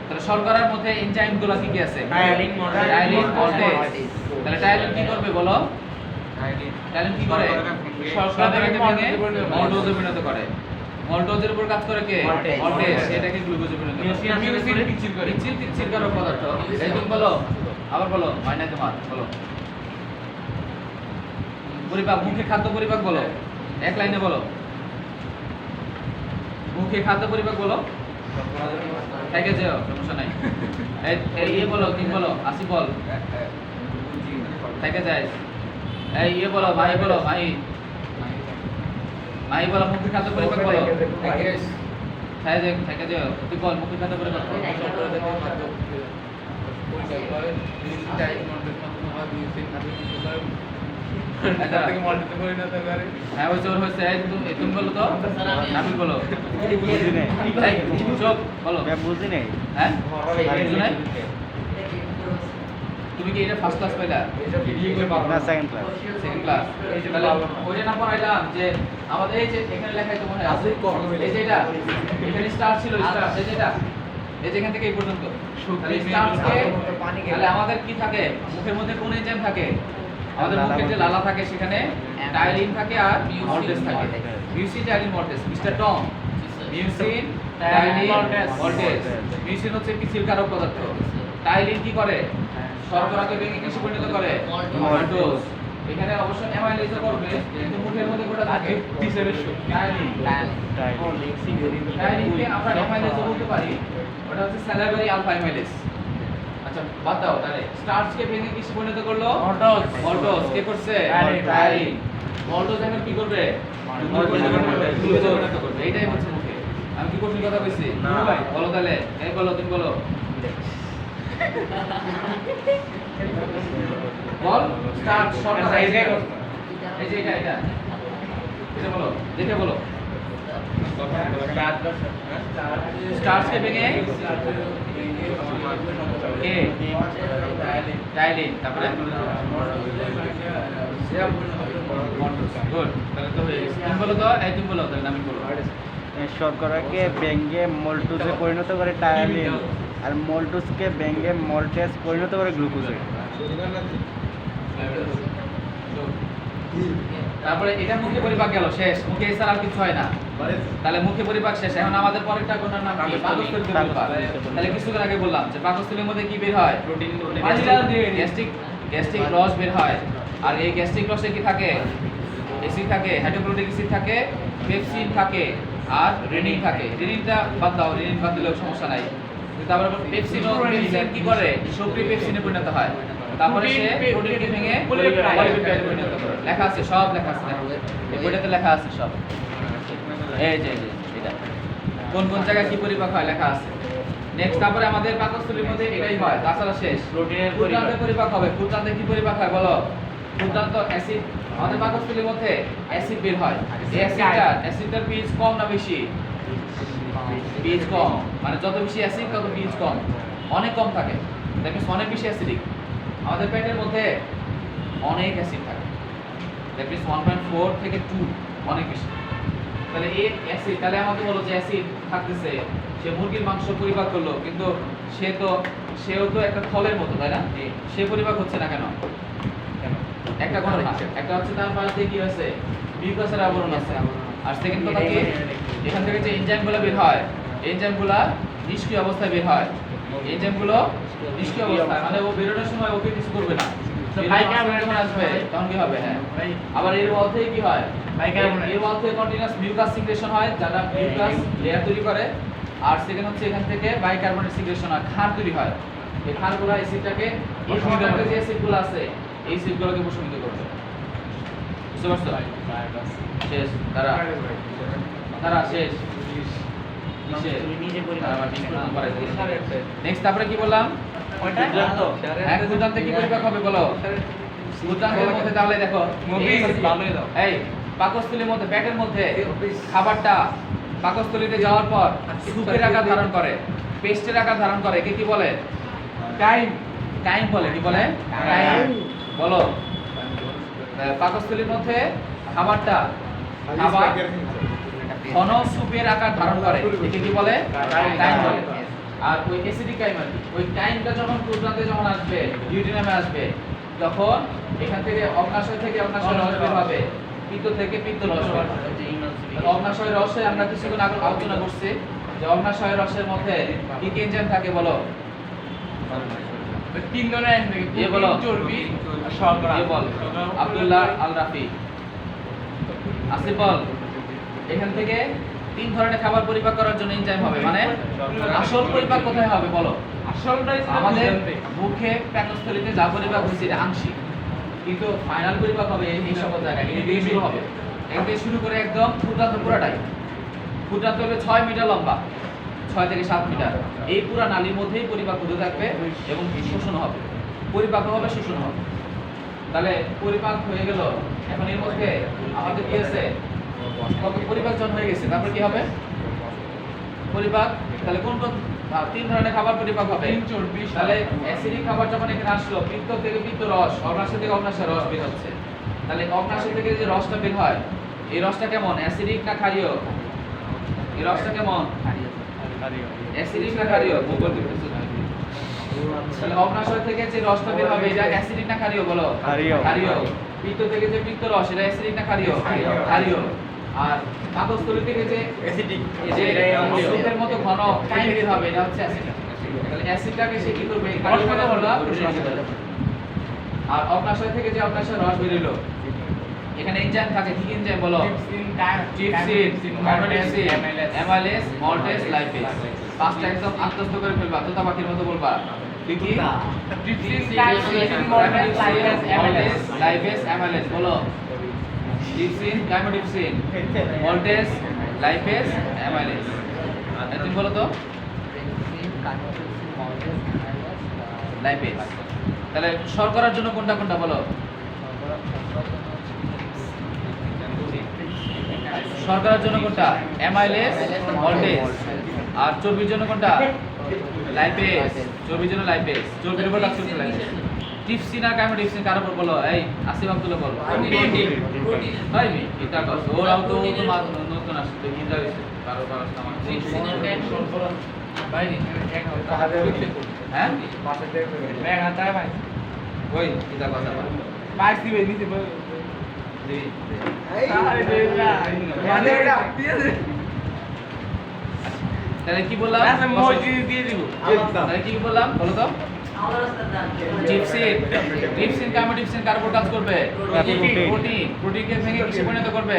তাহলে শর্করার মধ্যে এনজাইমগুলো কি কি আছে? Ptyalin, maltase. তাহলে টায়ালিন কি করবে বলো? টায়ালিন কি করে? শর্করাকে ভেঙে মল্টোজে পরিণত করে। মল্টোজের উপর কাজ করে কে? মল্টেজ। এটাকে গ্লুকোজে পরিণত করে। পিচ্ছিল পদার্থ। এই তুমি বলো, আবার বলো, মাইনা তোমার বলো। পরিপাক, মুখে খাদ্য পরিপাক বলো, এক লাইনে বলো। মুখে খাদ্য পরিপাক বলো। থেকে যেও, সমস্যা নাই। এই বলো, কি বলো, আসি বল। থেকে যায়। এই বলো, ভাই বলো, ভাই বলো, মুখে খাদ্য পরিপাক বলো। থেকে যেও, তুই বল, মুখে খাদ্য পরিপাক বলো। হ্যাঁ ওই জোর হয়েছে। তুমি বলো তো, নাবিল বলো। চুপ বলো। বুঝি নাই। হ্যাঁ বুঝো নাই? তুমি কি এটা ফার্স্ট ক্লাস পাইলা? না সেকেন্ড ক্লাস। Second class. তাহলে ওইটা না পড়াইলাম যে আমাদের এই যে এখানে লেখাই তো মনে আছে। এই যে এটা এখানে স্টার ছিল, স্টার এই যে এটা এই যে এখান থেকে এই পর্যন্ত। তাহলে স্টারকে তাহলে আমাদের কি থাকে? মুখের মধ্যে কোন এনজাইম থাকে? আমাদের মুখে যে লালা থাকে সেখানে টাইলিন থাকে আর মল্টেজ থাকে। Mucin, ptyalin, maltase. Mister Tom, mucin, ptyalin, maltase. Mucin হচ্ছে পিচ্ছিল কারক পদার্থ। টাইলিন কি করে? শর্করাকে ভেঙে কিসে পরিণত করে? মল্টোজ। এখানে অবশ্য অ্যামাইলেজ করবে, কিন্তু মুখের মধ্যে কোটা থাকে টাইলিন। টাইলিনকে আমরা অ্যামাইলেজ বলতে পারি। ওটা হচ্ছে স্যালাইভারি আলফা অ্যামাইলেজ। আচ্ছা বাদ দাও। তাহলে স্টার্চকে ভেঙে কিসে পরিণত করলো? মল্টোজ। কে করছে? টাইলিন। মল্টোজ এখন কি করবে? গ্লুকোজে পরিণত করবে। এইটাই হচ্ছে মুখে। আমি কি কঠিন কথা কইছি না। বলো তাহলে এই বলো তুমি বলো বল স্টার্ট শর্ট এই যে এই যে এটা এটা বলো দেখে বলো স্টার্স কে ভেঙে কে টাইলিন তারপরে গুড তাহলে তো হয়ে গেছে তুমি বলো তো এই তুমি বলো তাহলে আমি বলবো শর্করাকে ব্যঙ্গে মল্টুসে পরিণত করে টায়ালিন আর মল্টুসকে ব্যঙ্গে মল্টেস পরিণত করে গ্লুকোজে। তারপরে এটা মুখে পরিপাক গেল শেষ মুখে এছাড়া আর কিছু হয় না তাহলে মুখে পরিপাক শেষ এখন আমাদের পরেরটা কোনটার নাম কি পাকস্থলী পরিপাক তাহলে কিছুক্ষণ আগে বললাম যে পাকস্থলীর মধ্যে কি বের হয় প্রোটিন গ্যাস্ট্রিক রস বের হয় আর এই গ্যাস্ট্রিক রসে কি থাকে অ্যাসিড থাকে হাইড্রোক্লোরিক অ্যাসিড থাকে পেপসিন থাকে আর রেনিন থাকে রেনিনটা বাদ দাও রেনিন বাদ দিলেও সমস্যা নাই তারপরে পেপসিন কি করে সক্রিয় পেপসিনে পরিণত হয় তারপরে সে প্রোটিনকে ভেঙে পলিপেপটাইডে পরিণত করে লেখা আছে সব লেখা আছে এই বইটাতে লেখা আছে সব এই যে এটা কোন কোন জায়গায় কি পরিপাক হয় লেখা আছে নেক্সট তারপরে আমাদের পাকস্থলীর মধ্যে এটাই হয় তাছাড়া শেষ প্রোটিনের ফুলদান্তে পরিপাক হবে ফুলদান্তে কি পরিপাক হয় বলো ফুলদান্ত অ্যাসিড আমাদের পাকস্থলীর মধ্যে অ্যাসিড বের হয় এই অ্যাসিডটার পিএইচ কম না বেশি পিএইচ কম মানে যত বেশি অ্যাসিড তত পিএইচ কম অনেক কম থাকে দ্যাট মিন্স অনেক বেশি অ্যাসিডিক আমাদের পেটের মধ্যে অনেক অ্যাসিড থাকে দ্যাট মিন্স 1.4 থেকে 2 অনেক বেশি তাহলে এই অ্যাসিড তাহলে আমাকে বলো যে অ্যাসিড থাকতেছে সে মুরগির মাংস পরিপাক করলো কিন্তু সেও তো একটা থলের মতো তাই না সে পরিপাক হচ্ছে না কেন একটা ঘটনা একটা হচ্ছে তার পাশ দিয়ে কি হয়েছে মিউকাসের আবরণ আছে আর সেকেন্ড কথা কি এখান থেকে যে এনজাইমগুলো বের হয় এনজাইমগুলো নিষ্ক্রিয় অবস্থায় বের হয় এনজাইমগুলো নিষ্ক্রিয় অবস্থায় মানে ও বেরোনোর সময় ওকে কিছু করবে না যখন আসবে তখন কি হবে হ্যাঁ আবার এর ওয়াল থেকে কি হয় এর ওয়াল থেকে কন্টিনিউয়াস মিউকাস সিক্রেশন হয় যারা মিউকাস লেয়ার তৈরি করে আর সেকেন্ড হচ্ছে এখান থেকে বাইকার্বনেট সিক্রেশন হয় ক্ষার তৈরি হয় এই ক্ষারগুলো অ্যাসিডটাকে এই সময়টাতে যে অ্যাসিডগুলো আছে এই অ্যাসিডগুলোকে প্রশমিত করবে বুঝতে পারছো শেষ তারা শেষ নেক্সট তারপরে কি বললাম হ্যাঁ ক্ষুদ্রান্তে কি পরিপাক হবে বলো ক্ষুদ্রান্তের মধ্যে তাহলে দেখো এই পাকস্থলীর মধ্যে পেটের মধ্যে খাবারটা পাকস্থলীতে যাওয়ার পর সুপের আকার ধারণ করে পেস্টের আকার ধারণ করে কি বলে টাইম বলে কি বলে টাইম বলো পাকস্থলীর মধ্যে খাবারটা ঘন সুপের আকার ধারণ করে একে কি বলে টাইম বলে আর ওই অ্যাসিডিক কাইমার ওই টাইমটা যখন ক্ষুদ্রান্তে যখন আসবে ডিউডিনামে আসবে তখন এখান থেকে অগ্নাশয় থেকে অগ্নাশয় রস বের হবে পিত্ত থেকে পিত্ত রস বের হবে অগ্নাশয় রসে আমরা কিছুক্ষণ আগে আলোচনা করছি যে অগ্নাশয় রসের মধ্যে কি কি এনজাইম থাকে বলো তিন ধরনের চর্বি শর্করা বল আব্দুল্লাহ আল রাফি আসিফ বল এখান থেকে তিন ধরনের খাবার পরিপাক করার জন্য এনজাইম হবে মানে আসল পরিপাক কোথায় হবে বলো আসলটাই আমাদের মুখে পাকস্থলীতে যা পরিপাক হয়েছে এটা আংশিক কিন্তু ফাইনাল পরিপাক হবে এই সকল জায়গায় এটা দিয়ে শুরু হবে এখান থেকে শুরু করে একদম ক্ষুদ্রান্ত পুরাটাই ক্ষুদ্রান্ত হবে 6 মিটার লম্বা 6 থেকে 7 মিটার এই পুরা নালীর মধ্যেই পরিপাক হতে থাকবে এবং শোষণ হবে পরিপাক হবে শোষণ হবে তাহলে পরিপাক হয়ে গেল এখন এর মধ্যে আমাদের কি আছে কত পরিপাকজন হয়ে গেছে তারপর কি হবে পরিপাক তাহলে কোন কোন তিন ধরনের খাবার পরিপাক হবে চর্বি তাহলে অ্যাসিডিক খাবার যখন এখানে আসলো পিত্ত থেকে পিত্ত রস অগ্নাশয় থেকে অগ্নাশয় রস বের হচ্ছে তাহলে অগ্নাশয় থেকে যে রসটা বের হয় এই রসটা কেমন অ্যাসিডিক না ক্ষারীয় এই রসটা কেমন অ্যাসিডিক না ক্ষারীয় ভূগোল দিতেছে তাহলে অগ্নাশয় থেকে যে রসটা বের হবে এটা অ্যাসিডিক না ক্ষারীয় বলো ক্ষারীয় পিত্ত থেকে যে পিত্ত রস এটা অ্যাসিডিক না ক্ষারীয় ক্ষারীয় আর পাকস্থলী থেকে যে অ্যাসিডিক যে সুপের মতো ঘন টাইম বের হবে এটা হচ্ছে অ্যাসিডিক তাহলে অ্যাসিডটাকে সে কি করবে কার্বনের হলো আর অগ্নাশয় থেকে যে অগ্নাশয় রস বের হলো এখানে এনজাইম থাকে কি এনজাইম বলো ট্রিপসিন কার্বনেসিন অ্যামাইলেজ মল্টেজ লাইপেজ পাঁচটা একদম আত্মস্থ করে ফেলবা তোতা পাখির মতো বলবা কি ট্রিপসিন কার্বনেসিন মল্টেজ অ্যামাইলেজ লাইপেজ অ্যামাইলেজ বলো trypsin chymotrypsin maltase lipase amylase তুমি বলো তো লাইপেজ। তাহলে শর্করার জন্য কোনটা কোনটা বলো? শর্করার জন্য কোনটা? Amylase, maltase. আর চর্বির জন্য কোনটা? লাইপেজ। চর্বির জন্য লাইপেজ। চর্বির উপর কাজ করতে লাইপেজ। টিপসিন আর কাইমোটিপসিন কার উপর বলো? এই আসিফ আব্দুল্লাহ বলো। তাই নি এটা কস ওরাও তো নতুন আসছে হিন্দা হইছে কারো কারো আমার বাইরে হ্যাঁ ব্যাগ হাতায় ভাই ওই এটা কথা বল পাইস দিবে নিতে দিবি আরে দে না মানে এটা দিয়ে দে তাহলে কি বললাম? আচ্ছা মজুরি দিয়ে দিব তাহলে কি বললাম বলো তো? ট্রিপসিন কাইমোটিপসিন কার উপর কাজ করবে? প্রোটিনকে ভেঙে কিসে পরিণত করবে?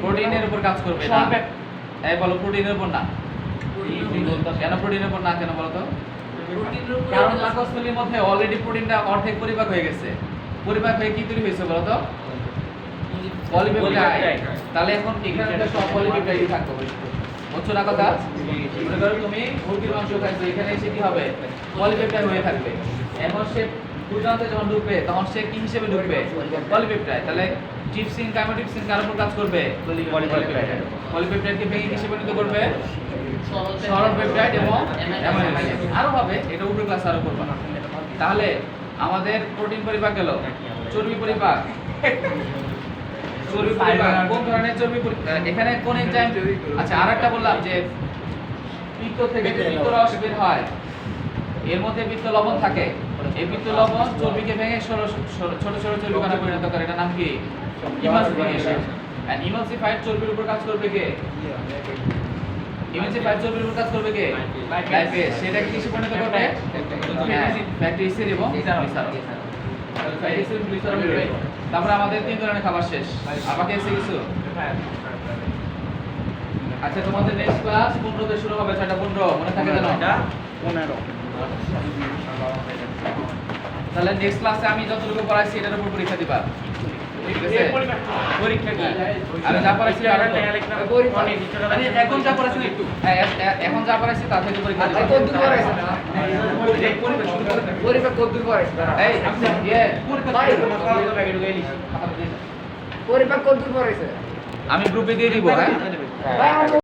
প্রোটিনের উপর কাজ করবে না। এই বলো প্রোটিনের উপর না। কেন প্রোটিনের উপর না কেন বলো তো? কারণ পাকস্থলীর মধ্যে অলরেডি প্রোটিনটা অর্ধেক পরিপাক হয়ে গেছে। পরিপাক হয়ে কি তৈরি হয়েছে বলো তো? পলিপেপটাইড। তাহলে এখন এখানে তো সব পলিপেপটাইডই থাকবে। বুঝছো না কথা? মনে করো তুমি মুরগির মাংস খাইছো, এখানে এসে কি হবে? পলিপেপটাইড হয়ে থাকবে। এখন সে ক্ষুদ্রান্তে যখন ঢুকবে তখন সে কি হিসেবে ঢুকবে? পলিপেপটাইড। তাহলে ট্রিপসিন কাইমোটিপসিন কার উপর কাজ করবে? পলিপেপটাইড। পলিপেপটাইডকে ভেঙে কিসে পরিণত করবে? সরল পেপটাইড এবং অ্যামাইনো অ্যাসিড। আরো হবে, এটা উপরে ক্লাস আরো করবা। তাহলে আমাদের প্রোটিন পরিপাক গেল, চর্বি পরিপাক। চর্বি পরিপাক কোন ধরনের চর্বি এখানে কোন এনজাইম? আচ্ছা আরেকটা বললাম যে পিত্ত থেকে যে পিত্ত রস বের হয় এর মধ্যে পিত্ত লবণ থাকে। এই পিত্ত লবণ চর্বিকে ভেঙে ছোট ছোট চর্বি কণায় পরিণত করে। এটার নাম কি? ইমালসিফিকেশন। এন্ড ইমালসিফাইড চর্বির উপর কাজ করবে কে? ইমালসিফাইড চর্বির উপর কাজ করবে কে? লাইপেজ। সেটাকে কিসে পরিণত করবে? ফ্যাটি অ্যাসিড এবং গ্লিসারল। ফ্যাটি অ্যাসিড এবং গ্লিসারল। তারপরে আমাদের তিন ধরনের খাবার শেষ। আমাকে এসে কিছু আচ্ছা তোমাদের নেক্সট ক্লাস 15 তে শুরু হবে 6:15 মনে থাকে জানো? 15। তাহলে নেক্সট ক্লাসে আমি যতটুকু পড়াইছি এটার উপর পরীক্ষা দিবা। ঠিক আছে? পরীক্ষা কি আমি যা পড়াইছি তার উপর। মানে এখন যা পড়াছেন একটু হ্যাঁ, এখন যা পড়াইছি তার থেকে পরীক্ষা দিবা। কতদূর পড়াইছে? পরিবার কতদূর পড়াইছে? এই পরিবার কতদূর পড়াইছে? আমি গ্রুপে দিয়ে দিব হ্যাঁ। ভাই